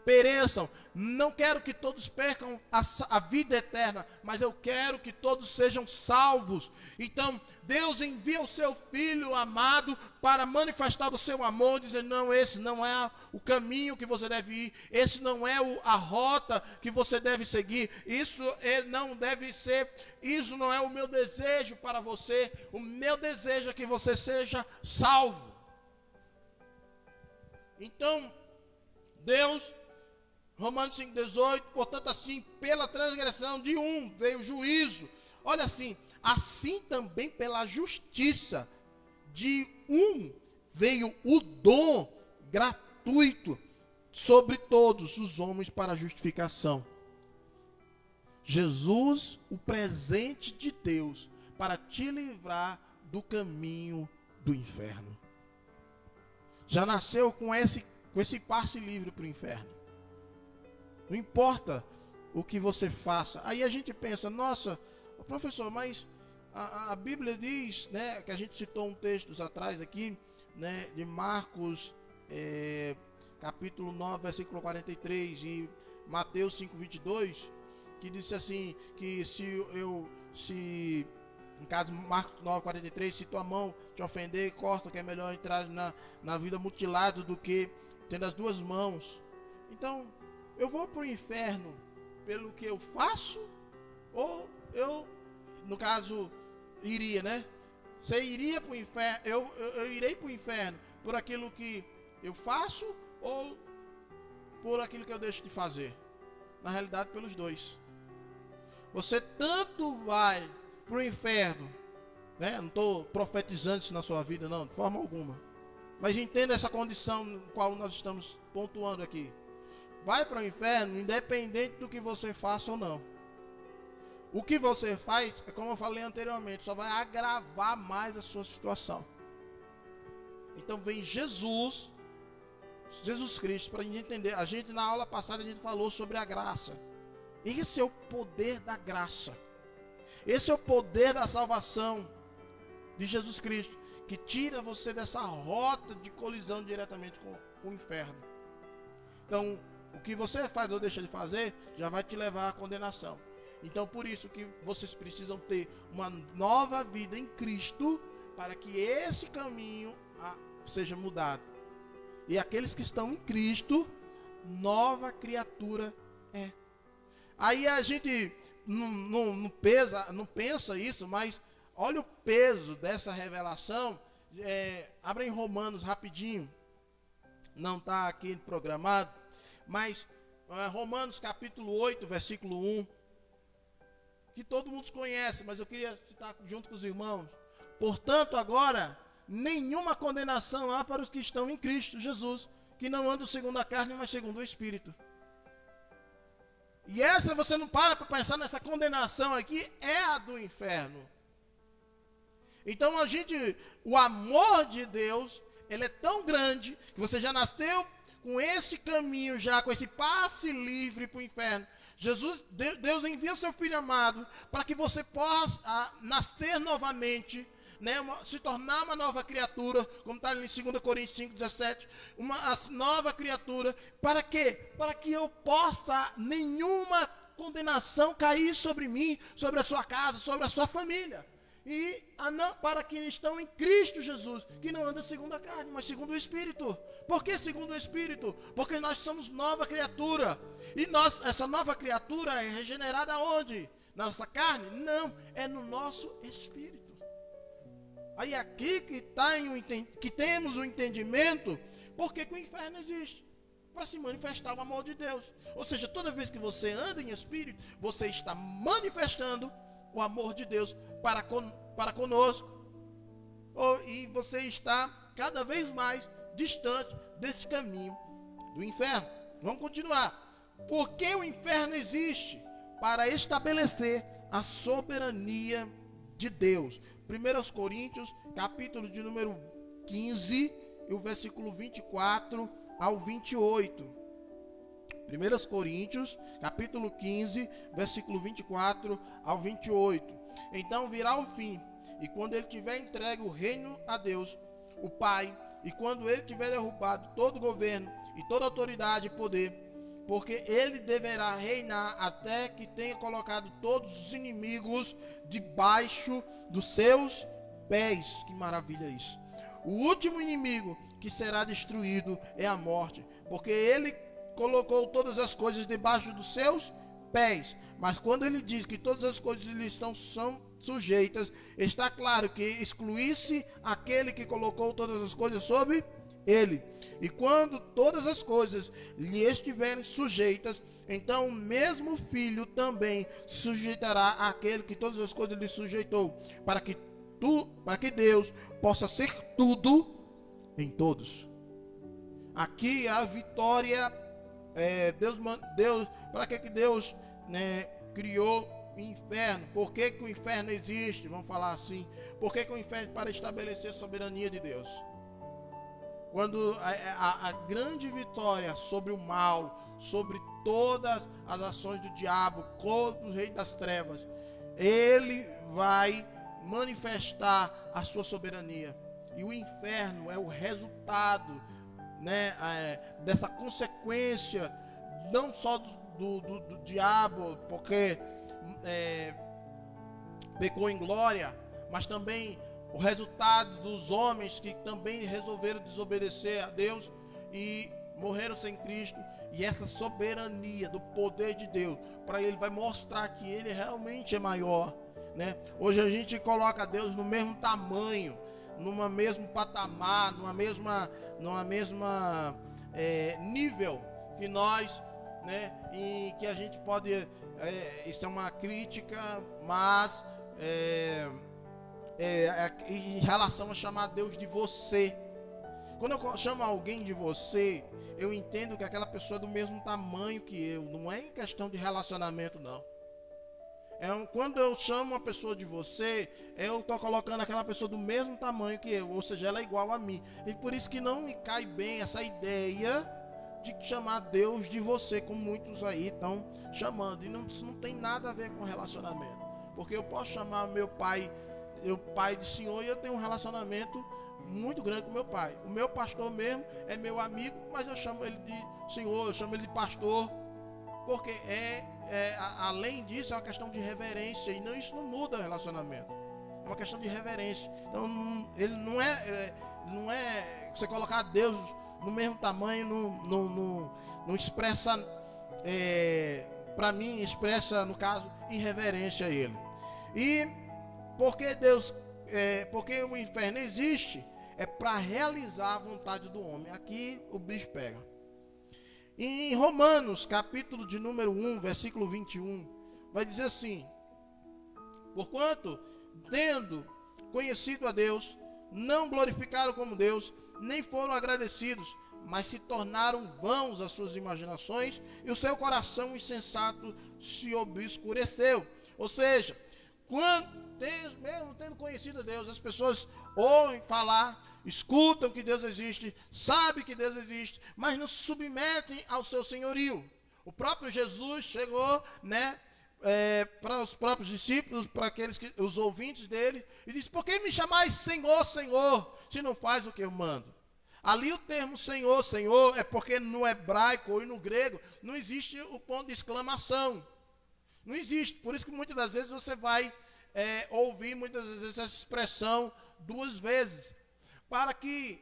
pereçam. Não quero que todos percam a vida eterna, mas eu quero que todos sejam salvos. Então, Deus envia o seu Filho amado para manifestar o seu amor, dizendo, não, esse não é o caminho que você deve ir, esse não é a rota que você deve seguir, isso não é o meu desejo para você, o meu desejo é que você seja salvo. Então, Deus, Romanos 5,18, portanto assim, pela transgressão de um veio o juízo. Olha assim também pela justiça de um veio o dom gratuito sobre todos os homens para a justificação. Jesus, o presente de Deus, para te livrar do caminho do inferno. Já nasceu com esse passe livre para o inferno. Não importa o que você faça. Aí a gente pensa, nossa, professor, mas a Bíblia diz, né, que a gente citou um texto atrás aqui, né, de Marcos, capítulo 9, versículo 43 e Mateus 5:22, que disse assim, que se em caso Marcos 9:43, se tua mão te ofender, corta, que é melhor entrar na vida mutilado do que tendo as 2 mãos. Então, eu vou para o inferno pelo que eu faço, ou eu, no caso, iria, né? Você iria para o inferno, eu irei para o inferno por aquilo que eu faço, ou por aquilo que eu deixo de fazer? Na realidade, pelos 2. Você tanto vai para o inferno, né? Não estou profetizando isso na sua vida, não, de forma alguma. Mas entenda essa condição no qual nós estamos pontuando aqui. Vai para o inferno, independente do que você faça ou não. O que você faz, como eu falei anteriormente, só vai agravar mais a sua situação. Então vem Jesus Cristo, para a gente entender. A gente, na aula passada, a gente falou sobre a graça. Esse é o poder da graça. Esse é o poder da salvação de Jesus Cristo, que tira você dessa rota de colisão diretamente com o inferno. Então, o que você faz ou deixa de fazer, já vai te levar à condenação. Então, por isso que vocês precisam ter uma nova vida em Cristo, para que esse caminho seja mudado. E aqueles que estão em Cristo, nova criatura é. Aí a gente não pensa isso, mas olha o peso dessa revelação. Abra em Romanos rapidinho. Não está aqui programado, mas Romanos capítulo 8, versículo 1. Que todo mundo conhece, mas eu queria citar junto com os irmãos. Portanto, agora, nenhuma condenação há para os que estão em Cristo Jesus, que não andam segundo a carne, mas segundo o Espírito. E essa, você não para pensar nessa condenação aqui, é a do inferno. Então o amor de Deus, ele é tão grande, que você já nasceu com esse caminho, já com esse passe livre para o inferno. Deus envia o seu Filho amado para que você possa nascer novamente, né, se tornar uma nova criatura, como está em 2 Coríntios 5,17, uma nova criatura. Para quê? Para que eu possa, nenhuma condenação cair sobre mim, sobre a sua casa, sobre a sua família. E para que estão em Cristo Jesus, que não anda segundo a carne, mas segundo o Espírito. Por que segundo o Espírito? Porque nós somos nova criatura. E essa nova criatura é regenerada onde? Na nossa carne? Não, é no nosso Espírito. Aí aqui que temos o entendimento, porque que o inferno existe. Para se manifestar o amor de Deus. Ou seja, toda vez que você anda em Espírito, você está manifestando o amor de Deus para conosco. E você está cada vez mais distante desse caminho do inferno. Vamos continuar. Porque o inferno existe? Para estabelecer a soberania de Deus. 1 Coríntios, capítulo de número 15, e o versículo 24 ao 28. 1 Coríntios, capítulo 15, versículo 24 ao 28. Então virá o fim, e quando ele tiver entregue o reino a Deus, o Pai, e quando ele tiver derrubado todo o governo e toda autoridade e poder, porque ele deverá reinar até que tenha colocado todos os inimigos debaixo dos seus pés. Que maravilha isso! O último inimigo que será destruído é a morte, porque ele colocou todas as coisas debaixo dos seus pés. Mas quando ele diz que todas as coisas lhe são sujeitas, está claro que excluísse aquele que colocou todas as coisas sobre ele. E quando todas as coisas lhe estiverem sujeitas, então o mesmo Filho também se sujeitará àquele que todas as coisas lhe sujeitou, para que Deus possa ser tudo em todos. Aqui a vitória, Deus, para que Deus, né, criou o inferno? Por que o inferno existe? Vamos falar assim. Por que o inferno? Para estabelecer a soberania de Deus. Quando a grande vitória sobre o mal, sobre todas as ações do diabo, contra o rei das trevas, ele vai manifestar a sua soberania. E o inferno é o resultado, né, dessa consequência, não só do diabo, porque pecou em glória, mas também o resultado dos homens que também resolveram desobedecer a Deus e morreram sem Cristo. E essa soberania do poder de Deus, para ele vai mostrar que ele realmente é maior, né? Hoje a gente coloca Deus no mesmo tamanho, numa mesmo patamar, numa mesma nível que nós, né? E que a gente pode, isso é uma crítica, mas em relação a chamar Deus de você. Quando eu chamo alguém de você, eu entendo que aquela pessoa é do mesmo tamanho que eu. Não é em questão de relacionamento, não. Quando eu chamo uma pessoa de você, eu estou colocando aquela pessoa do mesmo tamanho que eu, ou seja, ela é igual a mim. E por isso que não me cai bem essa ideia de chamar Deus de você, como muitos aí estão chamando. E isso não tem nada a ver com relacionamento. Porque eu posso chamar meu pai, o pai de senhor, e eu tenho um relacionamento muito grande com meu pai. O meu pastor mesmo é meu amigo, mas eu chamo ele de senhor, eu chamo ele de pastor, porque além disso é uma questão de reverência, e isso não muda o relacionamento, é uma questão de reverência. Então ele não é você colocar Deus no mesmo tamanho, não expressa, para mim expressa, no caso, irreverência a ele. E porque o inferno existe, é para realizar a vontade do homem. Aqui o bicho pega. Em Romanos, capítulo de número 1, versículo 21, vai dizer assim: porquanto, tendo conhecido a Deus, não glorificaram como Deus, nem foram agradecidos, mas se tornaram vãos as suas imaginações, e o seu coração insensato se obscureceu. Ou seja, mesmo tendo conhecido a Deus, as pessoas ouvem falar, escutam que Deus existe, sabem que Deus existe, mas não se submetem ao seu senhorio. O próprio Jesus chegou, para os próprios discípulos, para os ouvintes dele, e disse: por que me chamais Senhor, Senhor, se não faz o que eu mando? Ali o termo Senhor, Senhor, é porque no hebraico e no grego não existe o ponto de exclamação. Não existe. Por isso que muitas das vezes você vai ouvir muitas vezes essa expressão duas vezes. Para que,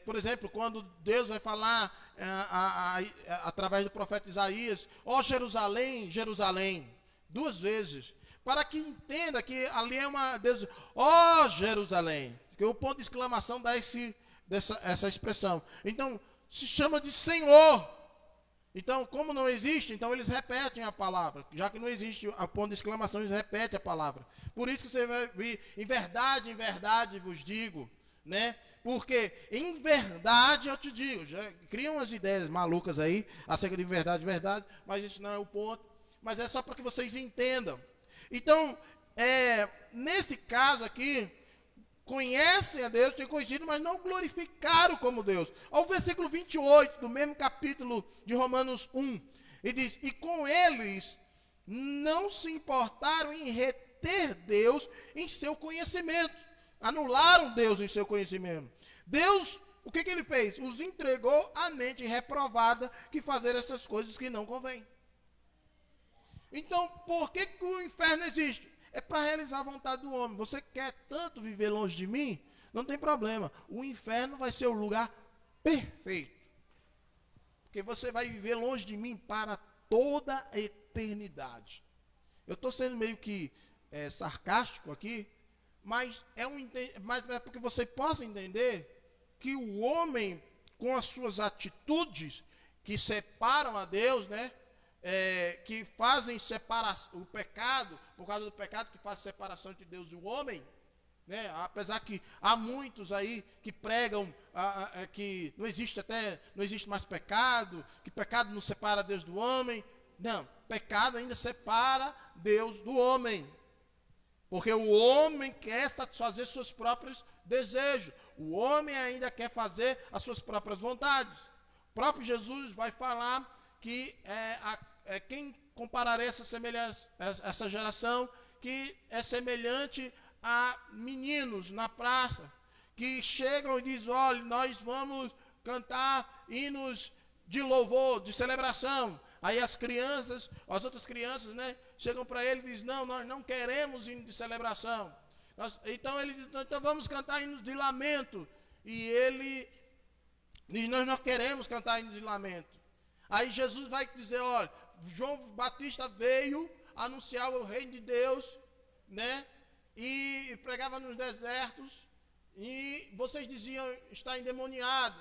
por exemplo, quando Deus vai falar através do profeta Isaías: ó Jerusalém, Jerusalém, duas vezes. Para que entenda que ali é uma... Deus, ó Jerusalém. Porque o ponto de exclamação dá essa expressão. Então, se chama de Senhor. Então, como não existe, então eles repetem a palavra. Já que não existe a ponto de exclamação, eles repetem a palavra. Por isso que você vai vir: em verdade vos digo. Porque em verdade eu te digo. Já criam umas ideias malucas aí, acerca de verdade, mas isso não é o ponto. Mas é só para que vocês entendam. Então, nesse caso aqui, conhecem a Deus, têm conhecido, mas não glorificaram como Deus. Ao versículo 28 do mesmo capítulo de Romanos 1, ele diz: e com eles não se importaram em reter Deus em seu conhecimento. Anularam Deus em seu conhecimento. Deus, o que ele fez? Os entregou à mente reprovada que fazer essas coisas que não convém. Então, por que o inferno existe? É para realizar a vontade do homem. Você quer tanto viver longe de mim? Não tem problema. O inferno vai ser o lugar perfeito. Porque você vai viver longe de mim para toda a eternidade. Eu estou sendo meio que sarcástico aqui, mas é porque você possa entender que o homem, com as suas atitudes que separam a Deus, que fazem o pecado, por causa do pecado que faz separação entre Deus e o homem, apesar que há muitos aí que pregam que não existe mais pecado, que pecado não separa Deus do homem. Não, pecado ainda separa Deus do homem, porque o homem quer satisfazer seus próprios desejos, o homem ainda quer fazer as suas próprias vontades. O próprio Jesus vai falar que quem comparará essa geração que é semelhante a meninos na praça, que chegam e dizem: olha, nós vamos cantar hinos de louvor, de celebração. Aí as outras crianças, chegam para ele e dizem: não, nós não queremos hino de celebração. Então ele diz: então vamos cantar hinos de lamento. E ele diz: nós não queremos cantar hinos de lamento. Aí Jesus vai dizer: olha, João Batista veio anunciar o reino de Deus, e pregava nos desertos, e vocês diziam: está endemoniado.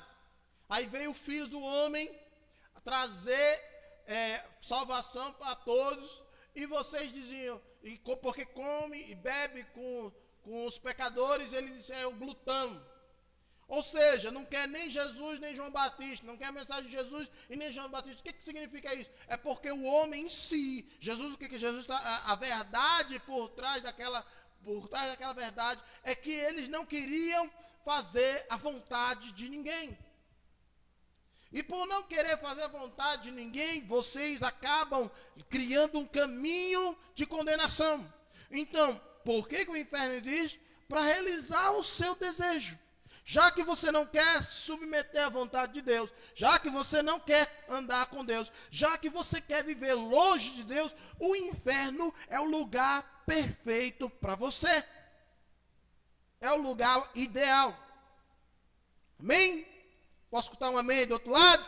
Aí veio o Filho do Homem trazer salvação para todos, e vocês diziam: porque come e bebe com os pecadores, ele disse: é o glutão. Ou seja, não quer nem Jesus nem João Batista, não quer a mensagem de Jesus e nem João Batista. O que significa isso? É porque o homem em si, Jesus, o que Jesus está, a verdade por trás daquela verdade é que eles não queriam fazer a vontade de ninguém. E por não querer fazer a vontade de ninguém, vocês acabam criando um caminho de condenação. Então, por que o inferno existe? Para realizar o seu desejo. Já que você não quer submeter à vontade de Deus, já que você não quer andar com Deus, já que você quer viver longe de Deus, o inferno é o lugar perfeito para você. É o lugar ideal. Amém? Posso escutar um amém do outro lado?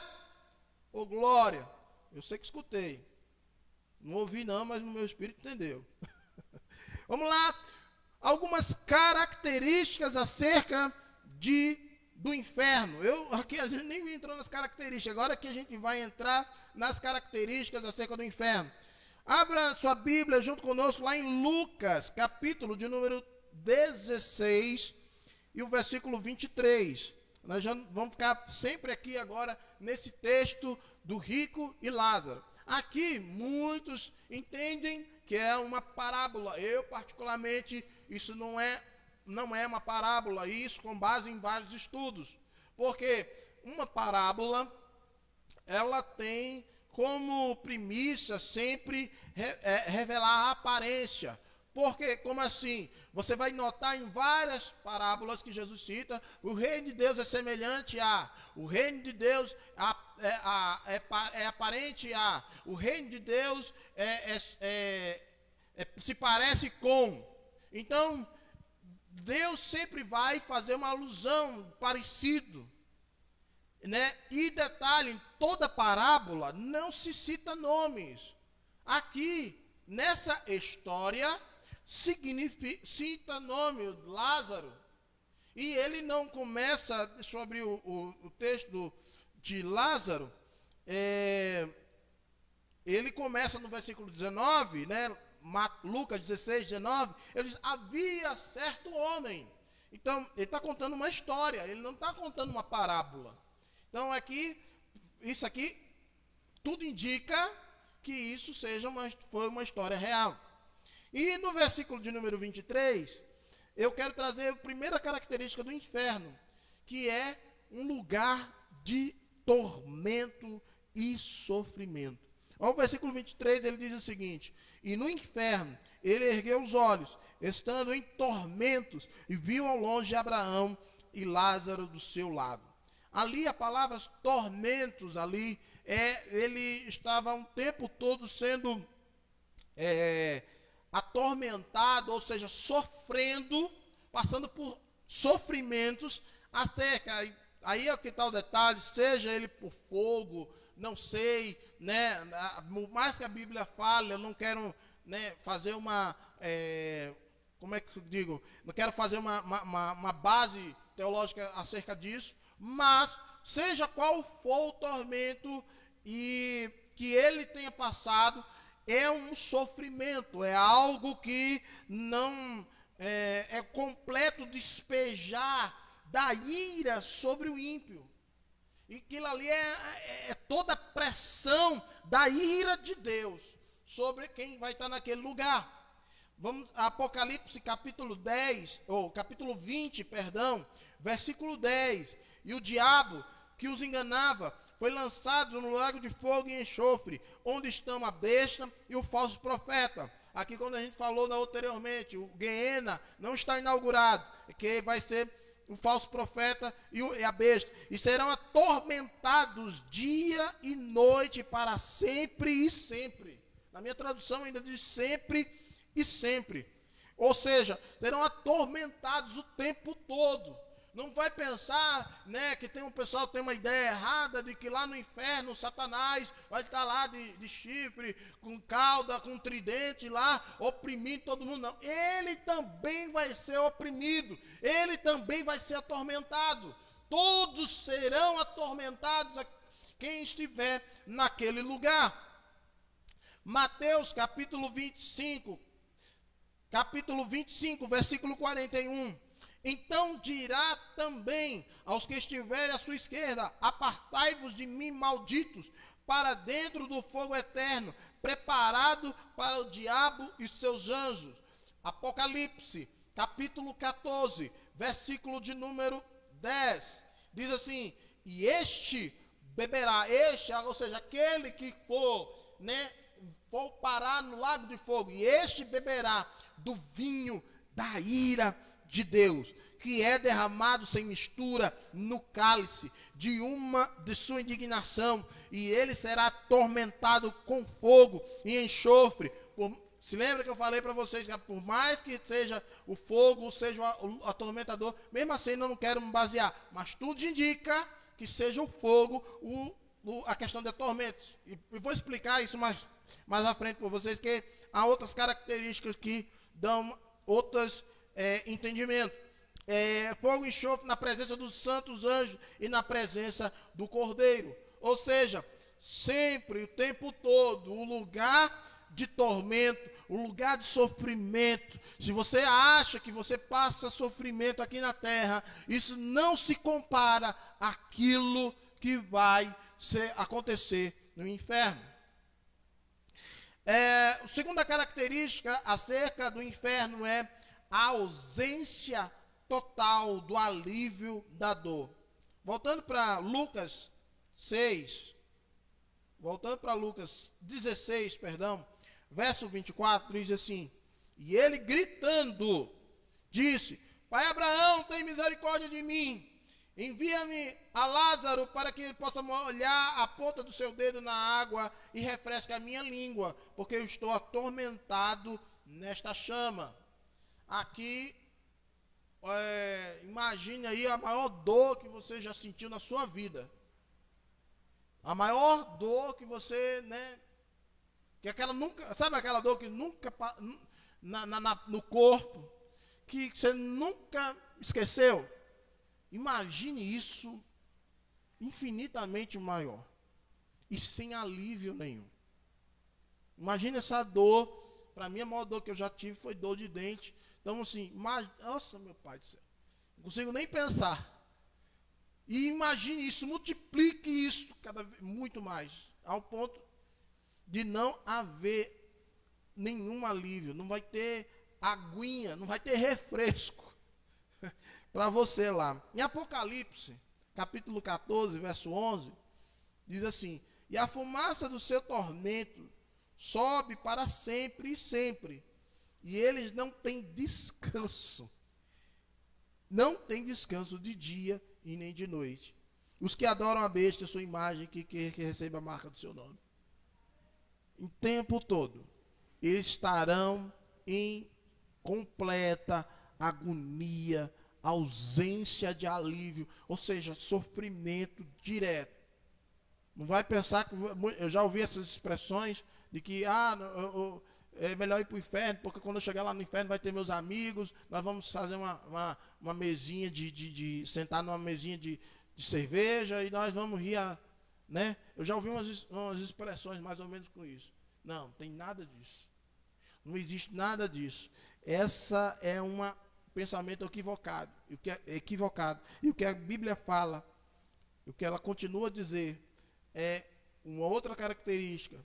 Ô, glória! Eu sei que escutei. Não ouvi não, mas no meu espírito entendeu. Vamos lá. Algumas características acerca do inferno. Aqui a gente nem entrou nas características. Agora que a gente vai entrar nas características acerca do inferno. Abra sua Bíblia junto conosco lá em Lucas, capítulo de número 16 e o versículo 23. Nós já vamos ficar sempre aqui agora nesse texto do rico e Lázaro. Aqui muitos entendem que é uma parábola. Eu particularmente, isso não é uma parábola, isso com base em vários estudos. Porque uma parábola, ela tem como premissa sempre revelar a aparência. Porque, como assim? Você vai notar em várias parábolas que Jesus cita, o reino de Deus é semelhante a, o reino de Deus é aparente a, o reino de Deus se parece com. Então, Deus sempre vai fazer uma alusão parecido. Né? E detalhe, em toda parábola não se cita nomes. Aqui, nessa história, cita nome, Lázaro. E ele não começa, sobre o texto de Lázaro, ele começa no versículo 19, né? Lucas 16, 19, ele diz, havia certo homem. Então, ele está contando uma história, ele não está contando uma parábola. Então, isso aqui, tudo indica que isso foi uma história real. E no versículo de número 23, eu quero trazer a primeira característica do inferno, que é um lugar de tormento e sofrimento. Ao versículo 23, ele diz o seguinte: e no inferno ele ergueu os olhos, estando em tormentos, e viu ao longe Abraão e Lázaro do seu lado. Ali a palavra tormentos, ele estava um tempo todo sendo atormentado, ou seja, sofrendo, passando por sofrimentos, até que aí é que está o detalhe, seja ele por fogo, não sei, né, mais que a Bíblia fale, eu não quero, né, fazer como é que eu digo, não quero fazer uma base teológica acerca disso, mas seja qual for o tormento e que ele tenha passado, é um sofrimento, é algo que não é completo despejar da ira sobre o ímpio. E aquilo ali é toda a pressão da ira de Deus sobre quem vai estar naquele lugar. Vamos a Apocalipse capítulo 20, versículo 10. E o diabo que os enganava foi lançado no lago de fogo e enxofre, onde estão a besta e o falso profeta. Aqui, quando a gente falou anteriormente, o Guiena não está inaugurado, que vai ser o falso profeta e a besta. E serão atormentados dia e noite para sempre e sempre. Na minha tradução ainda diz sempre e sempre. Ou seja, serão atormentados o tempo todo. Não vai pensar, né, que o pessoal tem uma ideia errada de que lá no inferno Satanás vai estar lá de chifre, com cauda, com tridente lá, oprimindo todo mundo. Não, ele também vai ser oprimido, ele também vai ser atormentado. Todos serão atormentados, quem estiver naquele lugar. Mateus capítulo 25, versículo 41. Então dirá também aos que estiverem à sua esquerda: apartai-vos de mim, malditos, para dentro do fogo eterno, preparado para o diabo e seus anjos. Apocalipse, capítulo 14, versículo de número 10. Diz assim: e este beberá, ou seja, aquele que for parar no lago de fogo, e este beberá do vinho da ira de Deus, que é derramado sem mistura no cálice de sua indignação, e ele será atormentado com fogo e enxofre. Se lembra que eu falei para vocês que por mais que seja o fogo, seja o atormentador, mesmo assim eu não quero me basear, mas tudo indica que seja o fogo a questão de tormentos. E vou explicar isso mais à frente para vocês, que há outras características que dão outros entendimentos. Fogo e enxofre na presença dos santos anjos e na presença do Cordeiro. Ou seja, sempre, o tempo todo, o lugar de tormento, o lugar de sofrimento, se você acha que você passa sofrimento aqui na terra, isso não se compara àquilo que vai acontecer no inferno. A segunda característica acerca do inferno é a ausência total do alívio da dor. Voltando para Lucas 16, verso 24, diz assim: e ele gritando, disse: Pai Abraão, tem misericórdia de mim, envia-me a Lázaro para que ele possa molhar a ponta do seu dedo na água e refresque a minha língua, porque eu estou atormentado nesta chama. Aqui, imagine aí a maior dor que você já sentiu na sua vida. A maior dor que você, que aquela nunca, sabe aquela dor que nunca, no corpo, que você nunca esqueceu? Imagine isso infinitamente maior e sem alívio nenhum. Imagine essa dor. Para mim, a maior dor que eu já tive foi dor de dente. Então, assim, nossa, meu pai do céu, não consigo nem pensar. E imagine isso, multiplique isso cada vez muito mais, ao ponto de não haver nenhum alívio, não vai ter aguinha, não vai ter refresco para você lá. Em Apocalipse, capítulo 14, verso 11, diz assim: e a fumaça do seu tormento sobe para sempre e sempre, e eles não têm descanso. Não tem descanso de dia e nem de noite. Os que adoram a besta, a sua imagem, que recebe a marca do seu nome. O tempo todo, eles estarão em completa agonia, ausência de alívio, ou seja, sofrimento direto. Não vai pensar que... Eu já ouvi essas expressões de que é melhor ir para o inferno, porque quando eu chegar lá no inferno vai ter meus amigos, nós vamos fazer uma mesinha sentar numa mesinha de cerveja e nós vamos rir, né? Eu já ouvi umas expressões mais ou menos com isso. Não tem nada disso. Não existe nada disso. Essa é um pensamento equivocado. E o que a Bíblia fala, o que ela continua a dizer, é uma outra característica,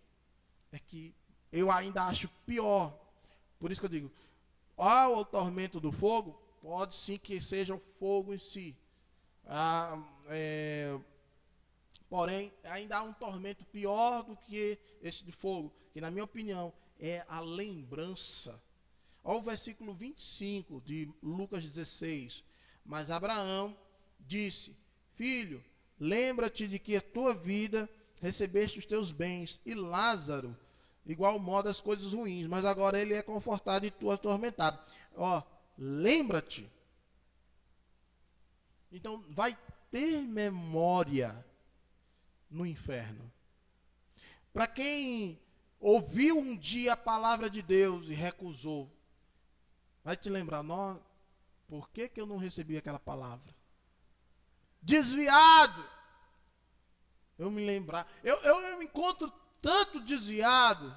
é que eu ainda acho pior. Por isso que eu digo, o tormento do fogo, pode sim que seja o fogo em si. Porém, ainda há um tormento pior do que esse de fogo, que na minha opinião é a lembrança. Olha o versículo 25 de Lucas 16. Mas Abraão disse: filho, lembra-te de que a tua vida recebeste os teus bens, e Lázaro igual modo as coisas ruins, mas agora ele é confortado e tu atormentado. Lembra-te. Então, vai ter memória no inferno. Para quem ouviu um dia a palavra de Deus e recusou, vai te lembrar, por que eu não recebi aquela palavra? Desviado. Eu me lembrar. Eu me encontro tanto desviado.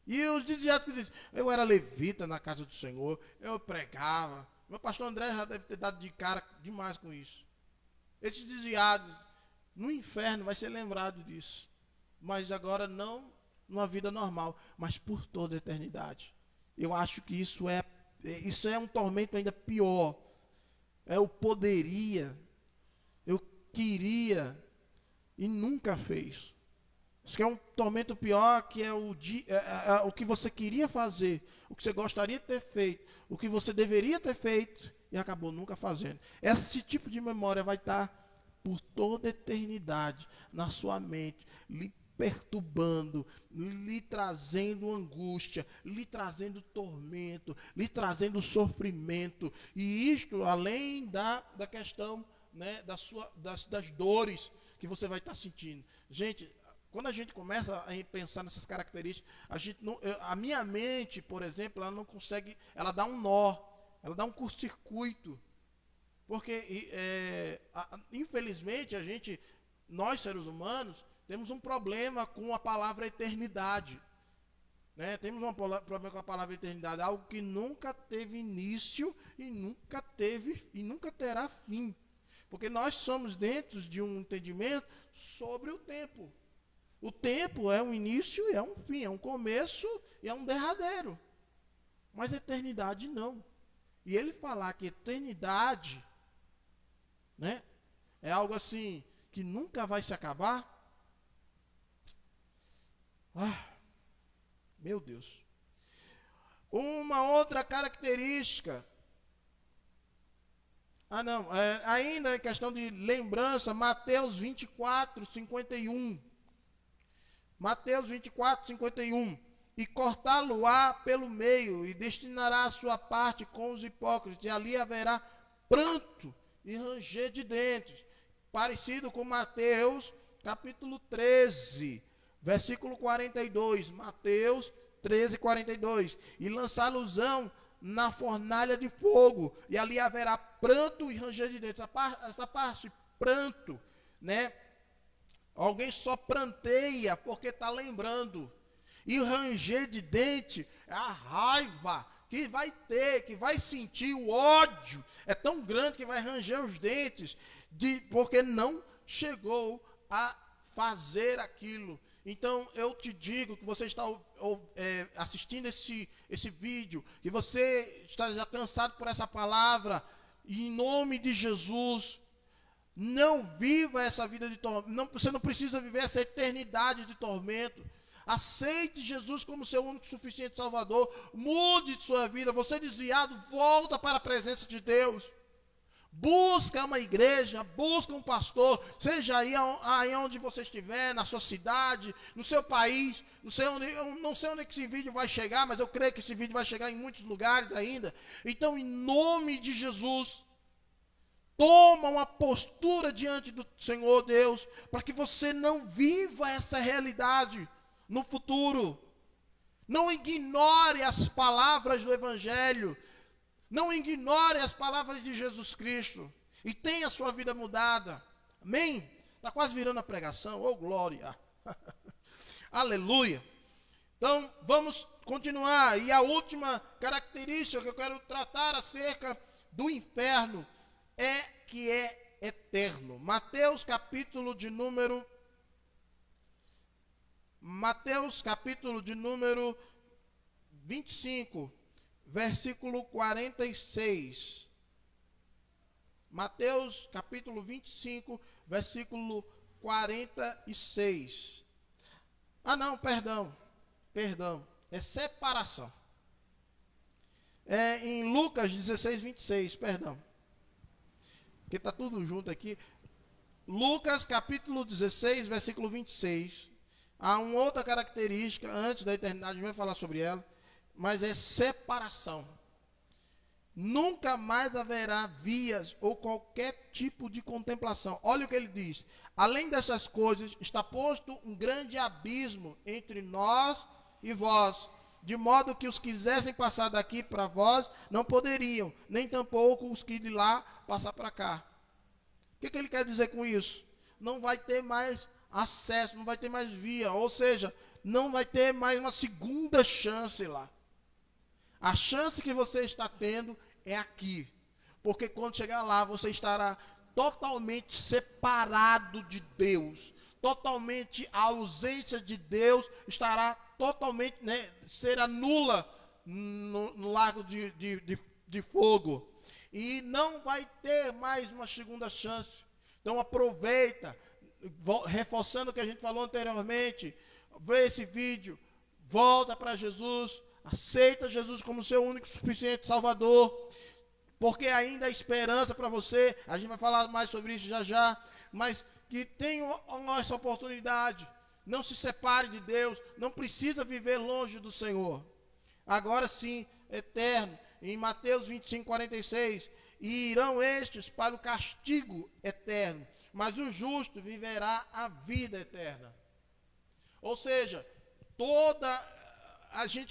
E os desviados que dizem, eu era levita na casa do Senhor, eu pregava. Meu pastor André já deve ter dado de cara demais com isso. Esses desviados, no inferno vai ser lembrado disso. Mas agora não numa vida normal, mas por toda a eternidade. Eu acho que isso é um tormento ainda pior. Eu poderia, eu queria e nunca fez. Isso que é um tormento pior, que é o que você queria fazer, o que você gostaria de ter feito, o que você deveria ter feito e acabou nunca fazendo. Esse tipo de memória vai estar por toda a eternidade na sua mente, lhe perturbando, lhe trazendo angústia, lhe trazendo tormento, lhe trazendo sofrimento. E isto além da questão, né, das dores que você vai estar sentindo. Gente, quando a gente começa a pensar nessas características, a minha mente, por exemplo, ela não consegue, ela dá um nó, ela dá um curto-circuito. Porque, infelizmente, nós seres humanos, temos um problema com a palavra eternidade. né? Temos um problema com a palavra eternidade, algo que nunca teve início e nunca terá fim. Porque nós somos dentro de um entendimento sobre o tempo. O tempo é um início e é um fim, é um começo e é um derradeiro. Mas eternidade não. E ele falar que eternidade, né, é algo assim que nunca vai se acabar. Meu Deus. Uma outra característica. Ainda em questão de lembrança, Mateus 24, 51. Mateus 24, 51. E cortá-lo-á pelo meio, e destinará a sua parte com os hipócritas, e ali haverá pranto e ranger de dentes. Parecido com Mateus, capítulo 13, versículo 42. Mateus 13, 42. E lançá-los-ão na fornalha de fogo, e ali haverá pranto e ranger de dentes. Essa parte, pranto, né? Alguém só pranteia porque está lembrando. E o ranger de dente é a raiva que vai ter, que vai sentir, o ódio é tão grande que vai ranger os dentes, porque não chegou a fazer aquilo. Então eu te digo que você está assistindo esse vídeo, que você está já cansado por essa palavra, e em nome de Jesus, não viva essa vida de tormento. Você não precisa viver essa eternidade de tormento. Aceite Jesus como seu único e suficiente Salvador. Mude de sua vida. Você desviado, volta para a presença de Deus. Busca uma igreja, busca um pastor, seja aí onde você estiver, na sua cidade, no seu país. Não sei onde que esse vídeo vai chegar, mas eu creio que esse vídeo vai chegar em muitos lugares ainda. Então, em nome de Jesus, toma uma postura diante do Senhor Deus, para que você não viva essa realidade no futuro. Não ignore as palavras do Evangelho. Não ignore as palavras de Jesus Cristo. E tenha a sua vida mudada. Amém? Está quase virando a pregação. Oh, glória. Aleluia. Então, vamos continuar. E a última característica que eu quero tratar acerca do inferno é que é eterno. Mateus capítulo de número 25, versículo 46. Mateus capítulo 25, versículo 46. Perdão. É separação. É em Lucas 16, 26, perdão. Porque está tudo junto aqui. Lucas capítulo 16, versículo 26. Há uma outra característica, antes da eternidade, a gente vai falar sobre ela, mas é separação. Nunca mais haverá vias ou qualquer tipo de contemplação. Olha o que ele diz. Além dessas coisas, está posto um grande abismo entre nós e vós, de modo que os que quisessem passar daqui para vós não poderiam, nem tampouco os que de lá passar para cá. O que ele quer dizer com isso? Não vai ter mais acesso, não vai ter mais via, ou seja, não vai ter mais uma segunda chance lá. A chance que você está tendo é aqui, porque quando chegar lá você estará totalmente separado de Deus, totalmente a ausência de Deus estará totalmente, será nula no lago de fogo, e não vai ter mais uma segunda chance. Então aproveita, reforçando o que a gente falou anteriormente, vê esse vídeo, volta para Jesus, aceita Jesus como seu único e suficiente Salvador, porque ainda há esperança para você. A gente vai falar mais sobre isso já, mas que tenha essa oportunidade. Não se separe de Deus, não precisa viver longe do Senhor. Agora sim, eterno, em Mateus 25, 46, e irão estes para o castigo eterno, mas o justo viverá a vida eterna. Ou seja,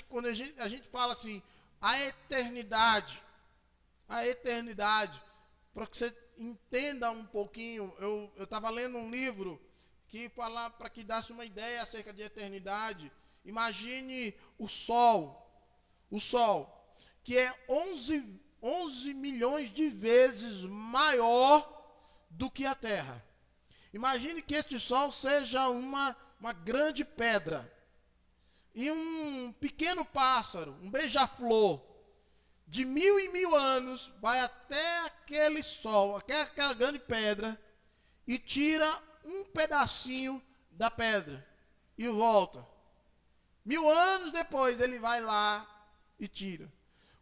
quando a gente fala assim, a eternidade, para que você entenda um pouquinho, eu estava lendo um livro que falava, para que desse uma ideia acerca de eternidade, Imagine o Sol, que é 11 milhões de vezes maior do que a Terra. Imagine que este Sol seja uma grande pedra. E um pequeno pássaro, um beija-flor, de 1000 em 1000 anos, vai até aquele Sol, até aquela grande pedra, e tira um pedacinho da pedra e volta. 1000 anos depois ele vai lá e tira.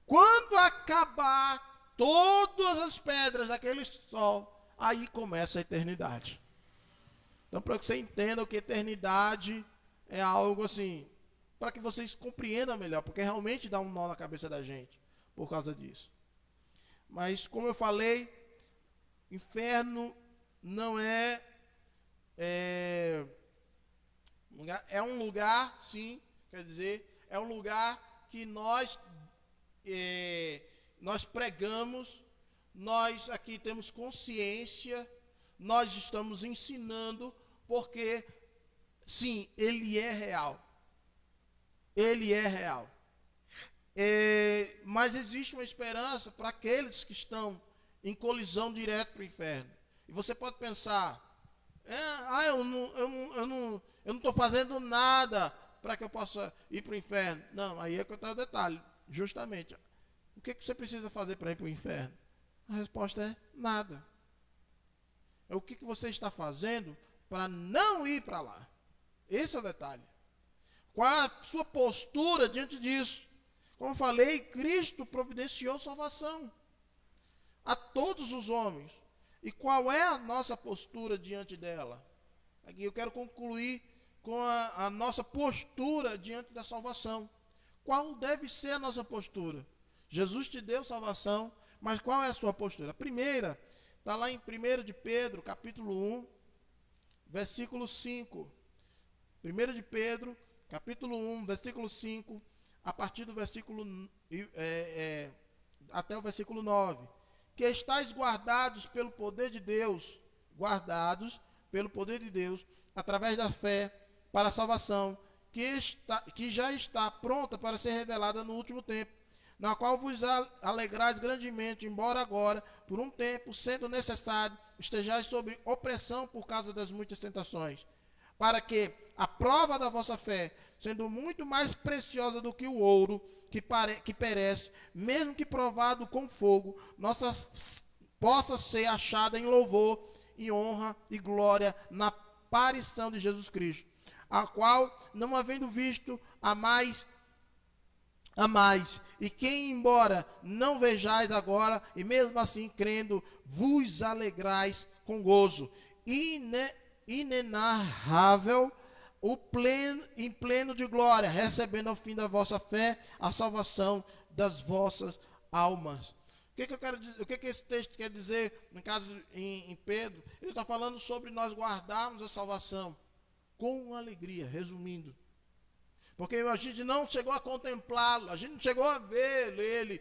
Quando acabar todas as pedras daquele Sol, aí começa a eternidade. Então, para que você entenda que eternidade é algo assim, para que vocês compreendam melhor, porque realmente dá um nó na cabeça da gente por causa disso. Mas, como eu falei, inferno não é um lugar, sim, quer dizer, é um lugar que nós pregamos, nós aqui temos consciência, nós estamos ensinando, porque, sim, ele é real. Ele é real. Mas existe uma esperança para aqueles que estão em colisão direta para o inferno. E você pode pensar, eu não estou fazendo nada para que eu possa ir para o inferno. Não, aí é que está o detalhe, justamente. O que você precisa fazer para ir para o inferno? A resposta é nada. É o que você está fazendo para não ir para lá. Esse é o detalhe. Qual é a sua postura diante disso? Como eu falei, Cristo providenciou salvação a todos os homens. E qual é a nossa postura diante dela? Aqui eu quero concluir com a nossa postura diante da salvação. Qual deve ser a nossa postura? Jesus te deu salvação, mas qual é a sua postura? A primeira está lá em 1 de Pedro, capítulo 1, versículo 5. 1 de Pedro, capítulo 1, versículo 5, a partir do versículo até o versículo 9. Que estáis guardados pelo poder de Deus, através da fé, para a salvação, que já está pronta para ser revelada no último tempo, na qual vos alegrais grandemente, embora agora, por um tempo, sendo necessário, estejais sob opressão por causa das muitas tentações, para que a prova da vossa fé, sendo muito mais preciosa do que o ouro, que perece, mesmo que provado com fogo, possa ser achada em louvor e honra e glória na aparição de Jesus Cristo, a qual, não havendo visto, amais, e quem, embora não vejais agora, e mesmo assim crendo, vos alegrais com gozo inenarrável, em pleno de glória, recebendo ao fim da vossa fé a salvação das vossas almas. O que eu quero dizer? O que esse texto quer dizer, no caso em Pedro? Ele está falando sobre nós guardarmos a salvação com alegria, resumindo. Porque a gente não chegou a contemplá-lo, a gente não chegou a ver ele,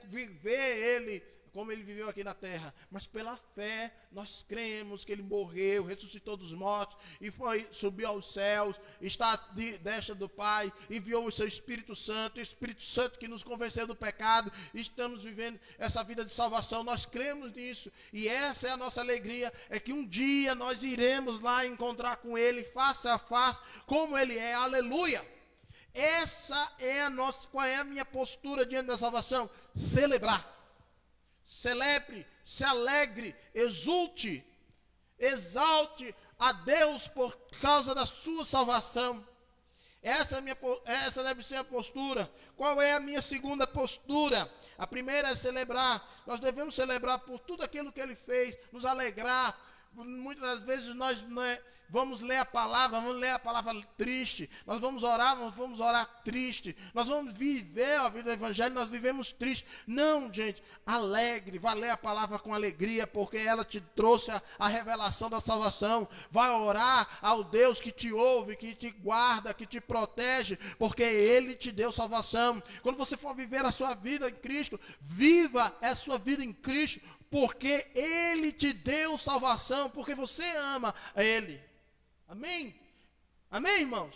viver ele como ele viveu aqui na terra. Mas pela fé, nós cremos que ele morreu, ressuscitou dos mortos, e subiu aos céus, está à destra do Pai, enviou o seu Espírito Santo, o Espírito Santo que nos convenceu do pecado, e estamos vivendo essa vida de salvação. Nós cremos nisso, e essa é a nossa alegria, é que um dia nós iremos lá encontrar com ele, face a face, como ele é. Aleluia! Essa é qual é a minha postura diante da salvação? Celebrar. Celebre, se alegre, exulte, exalte a Deus por causa da sua salvação. Essa deve ser a postura. Qual é a minha segunda postura? A primeira é celebrar. Nós devemos celebrar por tudo aquilo que ele fez, nos alegrar. Muitas das vezes nós vamos ler a palavra triste. Nós vamos orar triste. Nós vamos viver a vida do evangelho, nós vivemos triste. Não, gente, alegre, vai ler a palavra com alegria, porque ela te trouxe a revelação da salvação. Vai orar ao Deus que te ouve, que te guarda, que te protege, porque ele te deu salvação. Quando você for viver a sua vida em Cristo, viva a sua vida em Cristo, porque ele te deu salvação, porque você ama a ele. Amém? Amém, irmãos?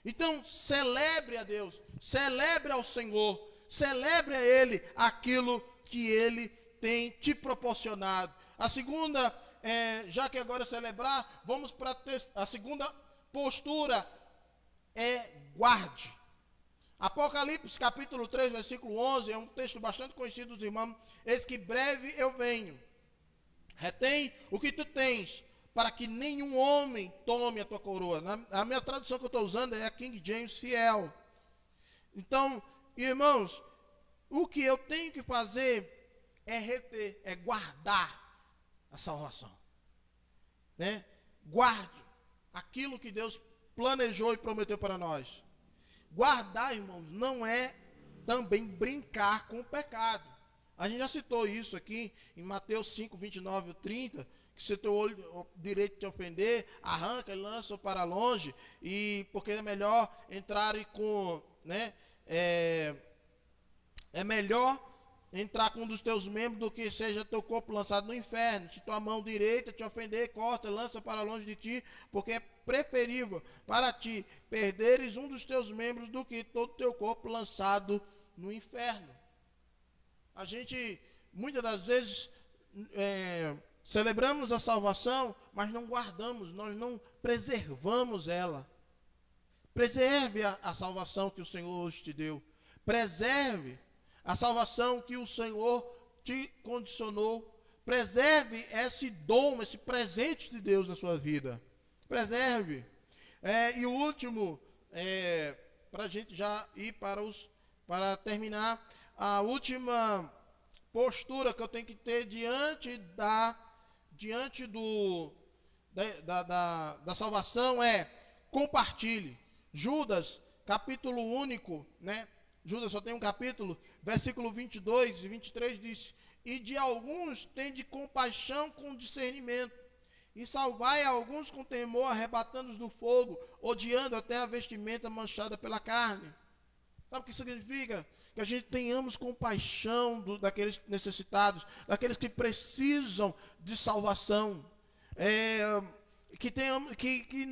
Então, celebre a Deus, celebre ao Senhor, celebre a Ele aquilo que Ele tem te proporcionado. A segunda, já que agora é celebrar, vamos para a segunda postura, guarde. Apocalipse capítulo 3, versículo 11, é um texto bastante conhecido dos irmãos. Eis que breve eu venho. Retém o que tu tens, para que nenhum homem tome a tua coroa. A minha tradução que eu estou usando é a King James Fiel. Então, irmãos, o que eu tenho que fazer é reter, é guardar a salvação. Né? Guarde aquilo que Deus planejou e prometeu para nós. Guardar, irmãos, não é também brincar com o pecado. A gente já citou isso aqui em Mateus 5, 29 e 30, que se teu olho direito te ofender, arranca e lança para longe, e porque é melhor entrar com, né, é melhor entrar com um dos teus membros do que seja teu corpo lançado no inferno. Se tua mão direita te ofender, corta, lança para longe de ti, porque é preferível para ti perderes um dos teus membros do que todo teu corpo lançado no inferno. A gente, muitas das vezes, celebramos a salvação, mas não guardamos, nós não preservamos ela. Preserve a salvação que o Senhor hoje te deu. Preserve a salvação que o Senhor te condicionou. Preserve esse dom, esse presente de Deus na sua vida. Preserve. E o último, para a gente já ir para terminar, a última postura que eu tenho que ter diante da salvação é: compartilhe. Judas, capítulo único, né? Judas só tem um capítulo, versículo 22 e 23 diz: e de alguns tende compaixão com discernimento, e salvai alguns com temor, arrebatando-os do fogo, odiando até a vestimenta manchada pela carne. Sabe o que significa? Que a gente tenhamos compaixão daqueles necessitados, daqueles que precisam de salvação. Que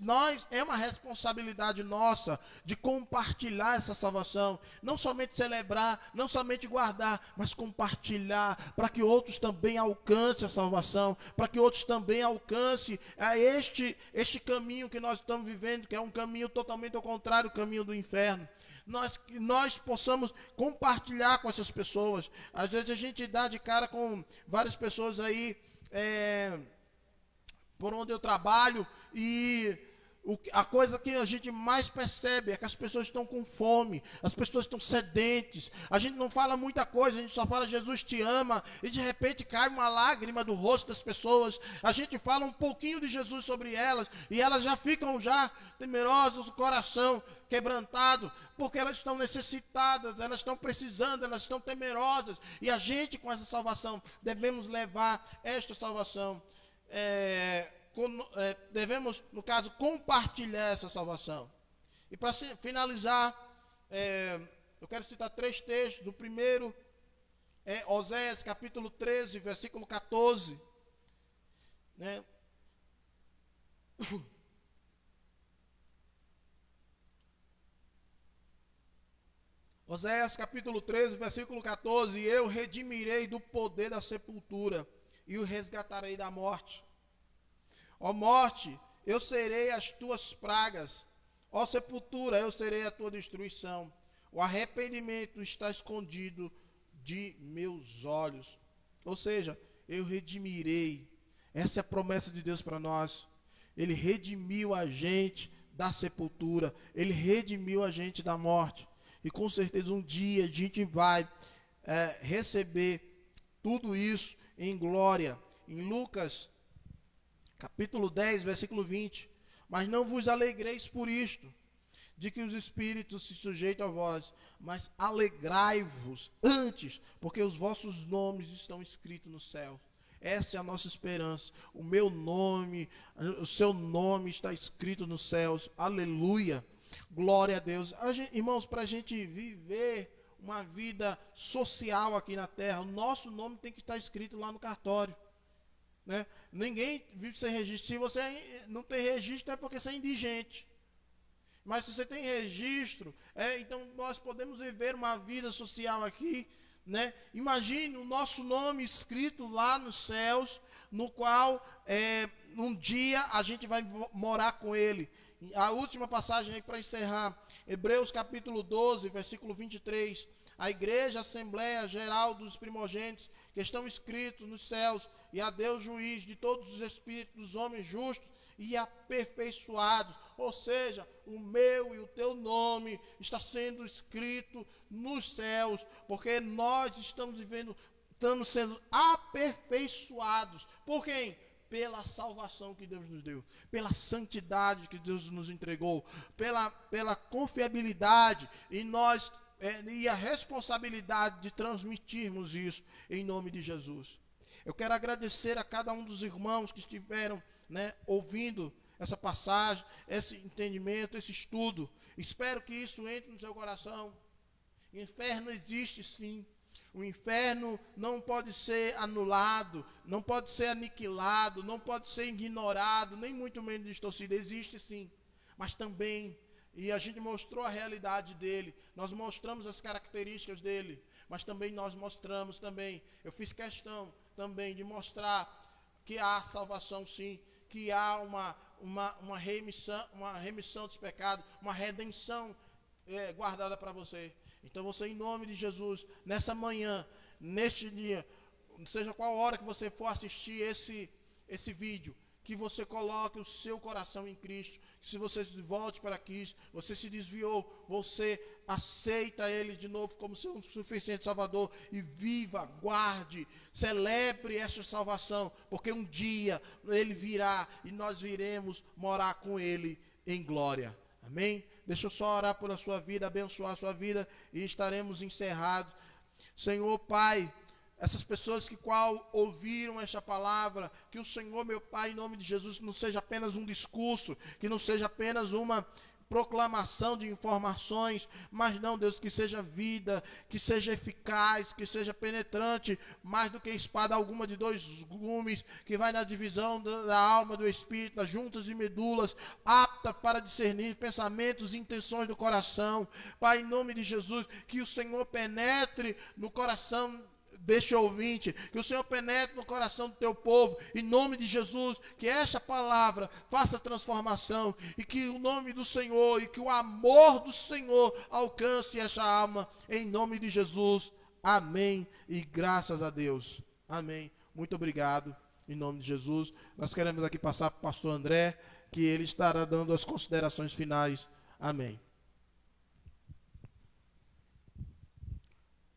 nós é uma responsabilidade nossa de compartilhar essa salvação, não somente celebrar, não somente guardar, mas compartilhar, para que outros também alcancem a salvação, para que outros também alcancem este caminho que nós estamos vivendo, que é um caminho totalmente ao contrário do caminho do inferno. Nós possamos compartilhar com essas pessoas. Às vezes a gente dá de cara com várias pessoas aí, por onde eu trabalho, e a coisa que a gente mais percebe é que as pessoas estão com fome, as pessoas estão sedentes. A gente não fala muita coisa, a gente só fala Jesus te ama, e de repente cai uma lágrima do rosto das pessoas. A gente fala um pouquinho de Jesus sobre elas, e elas já ficam temerosas, o coração quebrantado, porque elas estão necessitadas, elas estão precisando, elas estão temerosas. E a gente, com essa salvação, devemos levar esta salvação. Devemos, no caso, compartilhar essa salvação. E para finalizar, eu quero citar 3 textos. O primeiro é Oséias capítulo 13, versículo 14, né? Oséias capítulo 13, versículo 14: e eu redimirei do poder da sepultura, e o resgatarei da morte. Ó morte, eu serei as tuas pragas. Ó sepultura, eu serei a tua destruição. O arrependimento está escondido de meus olhos. Ou seja, eu redimirei. Essa é a promessa de Deus para nós. Ele redimiu a gente da sepultura. Ele redimiu a gente da morte. E com certeza um dia a gente vai receber tudo isso em glória. Em Lucas capítulo 10, versículo 20. Mas não vos alegreis por isto, de que os espíritos se sujeitam a vós, mas alegrai-vos antes, porque os vossos nomes estão escritos no céu. Essa é a nossa esperança. O meu nome, o seu nome está escrito nos céus. Aleluia. Glória a Deus. Irmãos, para a gente viver uma vida social aqui na terra, o nosso nome tem que estar escrito lá no cartório. Né? Ninguém vive sem registro. Se você não tem registro, é porque você é indigente. Mas se você tem registro, então nós podemos viver uma vida social aqui, né? Imagine o nosso nome escrito lá nos céus, no qual um dia a gente vai morar com ele. A última passagem aí para encerrar, Hebreus capítulo 12, versículo 23. A igreja, a Assembleia Geral dos Primogênitos, que estão escritos nos céus, e a Deus juiz de todos os espíritos dos homens justos e aperfeiçoados. Ou seja, o meu e o teu nome está sendo escrito nos céus, porque nós estamos sendo aperfeiçoados. Por quem? Pela salvação que Deus nos deu, pela santidade que Deus nos entregou, pela confiabilidade e a responsabilidade de transmitirmos isso em nome de Jesus. Eu quero agradecer a cada um dos irmãos que estiveram, ouvindo essa passagem, esse entendimento, esse estudo. Espero que isso entre no seu coração. O inferno existe sim. O inferno não pode ser anulado, não pode ser aniquilado, não pode ser ignorado, nem muito menos distorcido. Existe sim, mas também, e a gente mostrou a realidade dele, nós mostramos as características dele, mas também nós mostramos também, eu fiz questão também de mostrar que há salvação sim, que há uma remissão dos pecados, uma redenção guardada para você. Então você, em nome de Jesus, nessa manhã, neste dia, seja qual hora que você for assistir esse vídeo, que você coloque o seu coração em Cristo, que se você se volte para Cristo, você se desviou, você aceita Ele de novo como seu suficiente Salvador e viva, guarde, celebre esta salvação, porque um dia Ele virá e nós viremos morar com Ele em glória. Amém? Deixa eu só orar pela sua vida, abençoar a sua vida e estaremos encerrados. Senhor Pai, essas pessoas que ouviram esta palavra, que o Senhor, meu Pai, em nome de Jesus, não seja apenas um discurso, que não seja apenas uma proclamação de informações, mas não, Deus, que seja vida, que seja eficaz, que seja penetrante, mais do que espada alguma de dois gumes, que vai na divisão da alma, do espírito, das juntas e medulas, apta para discernir pensamentos e intenções do coração. Pai, em nome de Jesus, que o Senhor penetre no coração deste ouvinte, que o Senhor penetre no coração do teu povo, em nome de Jesus, que esta palavra faça transformação, e que o nome do Senhor, e que o amor do Senhor alcance esta alma, em nome de Jesus, amém, e graças a Deus, amém. Muito obrigado, em nome de Jesus. Nós queremos aqui passar para o pastor André, que ele estará dando as considerações finais, amém.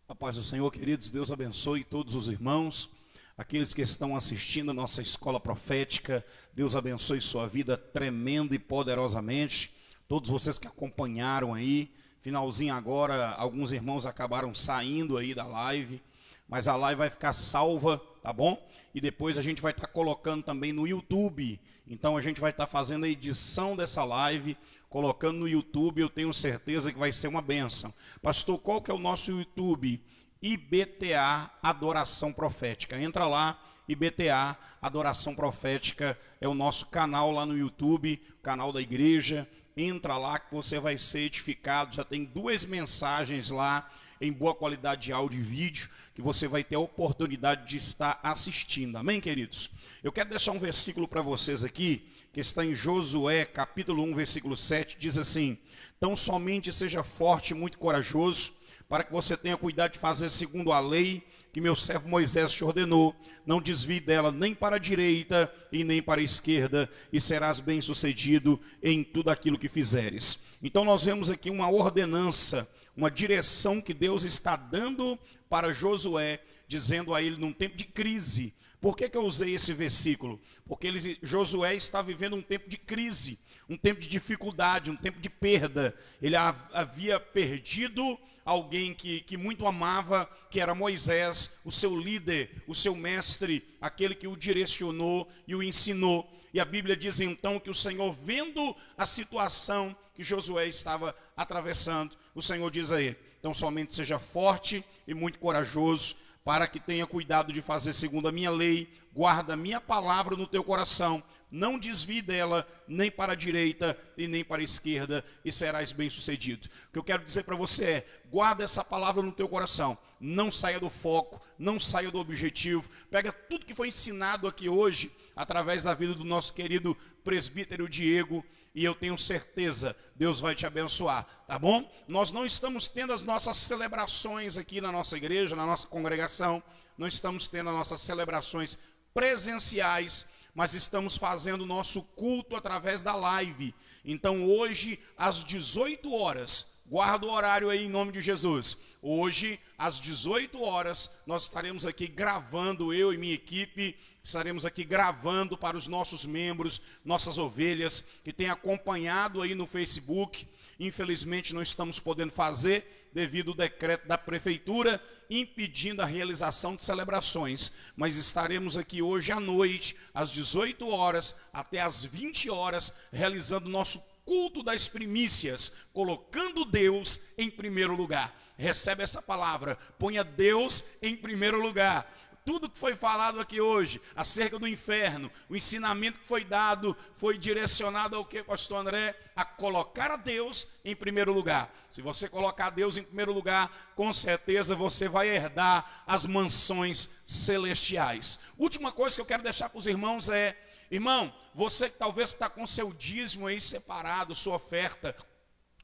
A paz do Senhor, queridos, Deus abençoe todos os irmãos, aqueles que estão assistindo a nossa escola profética, Deus abençoe sua vida tremenda e poderosamente, todos vocês que acompanharam aí, finalzinho agora, alguns irmãos acabaram saindo aí da live, mas a live vai ficar salva, tá bom? E depois a gente vai estar colocando também no YouTube, então a gente vai estar fazendo a edição dessa live, colocando no YouTube, eu tenho certeza que vai ser uma bênção. Pastor, qual que é o nosso YouTube? IBTA Adoração Profética. Entra lá, IBTA Adoração Profética é o nosso canal lá no YouTube, canal da igreja. Entra lá que você vai ser edificado. Já tem 2 mensagens lá em boa qualidade de áudio e vídeo que você vai ter a oportunidade de estar assistindo. Amém, queridos? Eu quero deixar um versículo para vocês aqui, que está em Josué, capítulo 1, versículo 7, diz assim: então somente seja forte e muito corajoso, para que você tenha cuidado de fazer segundo a lei que meu servo Moisés te ordenou, não desvie dela nem para a direita e nem para a esquerda, e serás bem-sucedido em tudo aquilo que fizeres. Então nós vemos aqui uma ordenança, uma direção que Deus está dando para Josué, dizendo a ele num tempo de crise. Por que eu usei esse versículo? Porque Josué está vivendo um tempo de crise, um tempo de dificuldade, um tempo de perda. Ele havia perdido alguém que muito amava, que era Moisés, o seu líder, o seu mestre, aquele que o direcionou e o ensinou. E a Bíblia diz então que o Senhor, vendo a situação que Josué estava atravessando, o Senhor diz a ele: então somente seja forte e muito corajoso, para que tenha cuidado de fazer segundo a minha lei, guarda a minha palavra no teu coração, não desvie dela nem para a direita e nem para a esquerda, e serás bem-sucedido. O que eu quero dizer para você é, guarda essa palavra no teu coração, não saia do foco, não saia do objetivo, pega tudo que foi ensinado aqui hoje, através da vida do nosso querido presbítero Diego, e eu tenho certeza, Deus vai te abençoar, tá bom? Nós não estamos tendo as nossas celebrações aqui na nossa igreja, na nossa congregação, não estamos tendo as nossas celebrações presenciais, mas estamos fazendo o nosso culto através da live. Então hoje, às 18 horas, guarda o horário aí em nome de Jesus. Hoje, às 18 horas, nós estaremos aqui gravando, eu e minha equipe, estaremos aqui gravando para os nossos membros, nossas ovelhas, que têm acompanhado aí no Facebook. Infelizmente não estamos podendo fazer, devido ao decreto da prefeitura, impedindo a realização de celebrações. Mas estaremos aqui hoje à noite, às 18 horas, até às 20 horas, realizando nosso culto das primícias, colocando Deus em primeiro lugar. Recebe essa palavra, ponha Deus em primeiro lugar. Tudo que foi falado aqui hoje, acerca do inferno, o ensinamento que foi dado, foi direcionado ao que, pastor André? A colocar a Deus em primeiro lugar. Se você colocar Deus em primeiro lugar, com certeza você vai herdar as mansões celestiais. Última coisa que eu quero deixar para os irmãos é, irmão, você que talvez está com seu dízimo aí separado, sua oferta,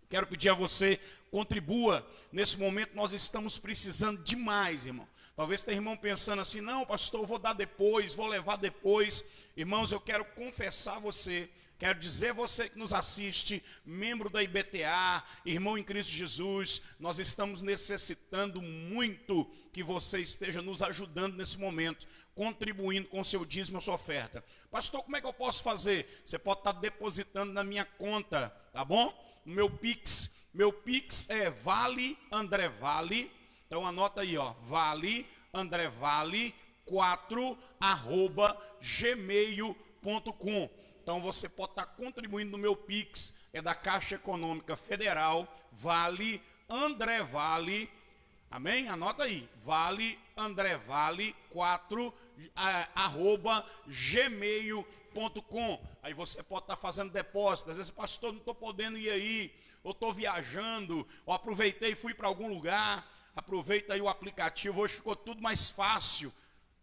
quero pedir a você, contribua. Nesse momento nós estamos precisando demais, irmão. Talvez tenha irmão pensando assim, não, pastor, eu vou dar depois, vou levar depois. Irmãos, eu quero confessar a você, quero dizer a você que nos assiste, membro da IBTA, irmão em Cristo Jesus, nós estamos necessitando muito que você esteja nos ajudando nesse momento, contribuindo com o seu dízimo, a sua oferta. Pastor, como é que eu posso fazer? Você pode estar depositando na minha conta, tá bom? No meu Pix é Vale André Vale. Então anota aí, ó, valeandrevale4@gmail.com. Então você pode estar contribuindo no meu Pix, é da Caixa Econômica Federal, Vale André Vale, amém? Anota aí, valeandrevale4@gmail.com. Aí você pode estar fazendo depósito, às vezes, pastor, não estou podendo ir aí, ou estou viajando, ou aproveitei e fui para algum lugar. Aproveita aí o aplicativo, hoje ficou tudo mais fácil.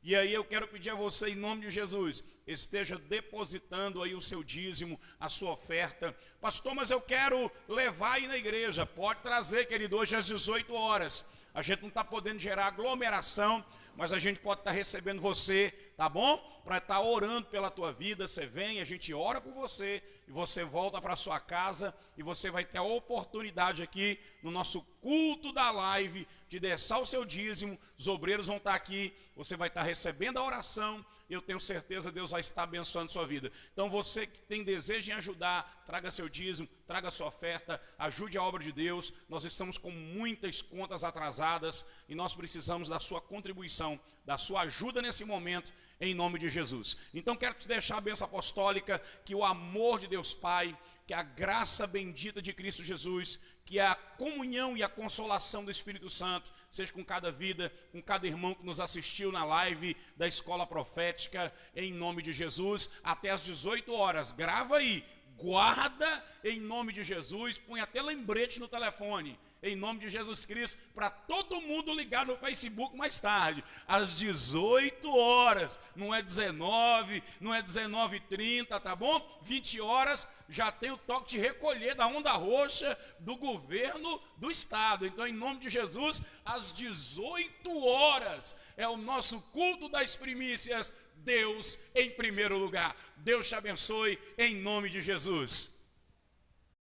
E aí eu quero pedir a você, em nome de Jesus, esteja depositando aí o seu dízimo, a sua oferta. Pastor, mas eu quero levar aí na igreja. Pode trazer, querido, hoje às 18 horas. A gente não está podendo gerar aglomeração, mas a gente pode estar recebendo você, tá bom? Para estar orando pela tua vida, você vem, a gente ora por você, e você volta para sua casa, e você vai ter a oportunidade aqui, no nosso culto da live, de deixar o seu dízimo, os obreiros vão estar aqui, você vai estar recebendo a oração, e eu tenho certeza Deus vai estar abençoando a sua vida. Então você que tem desejo em ajudar, traga seu dízimo, traga sua oferta, ajude a obra de Deus. Nós estamos com muitas contas atrasadas, e nós precisamos da sua contribuição, da sua ajuda nesse momento, em nome de Jesus. Então quero te deixar a bênção apostólica, que o amor de Deus Pai, que a graça bendita de Cristo Jesus, que a comunhão e a consolação do Espírito Santo seja com cada vida, com cada irmão que nos assistiu na live da Escola Profética, em nome de Jesus, até às 18 horas. Grava aí, guarda em nome de Jesus, põe até lembrete no telefone, em nome de Jesus Cristo, para todo mundo ligar no Facebook mais tarde, às 18 horas, não é 19, não é 19h30, tá bom? 20 horas, já tem o toque de recolher da onda roxa do governo do estado. Então, em nome de Jesus, às 18 horas, é o nosso culto das primícias, Deus em primeiro lugar. Deus te abençoe, em nome de Jesus.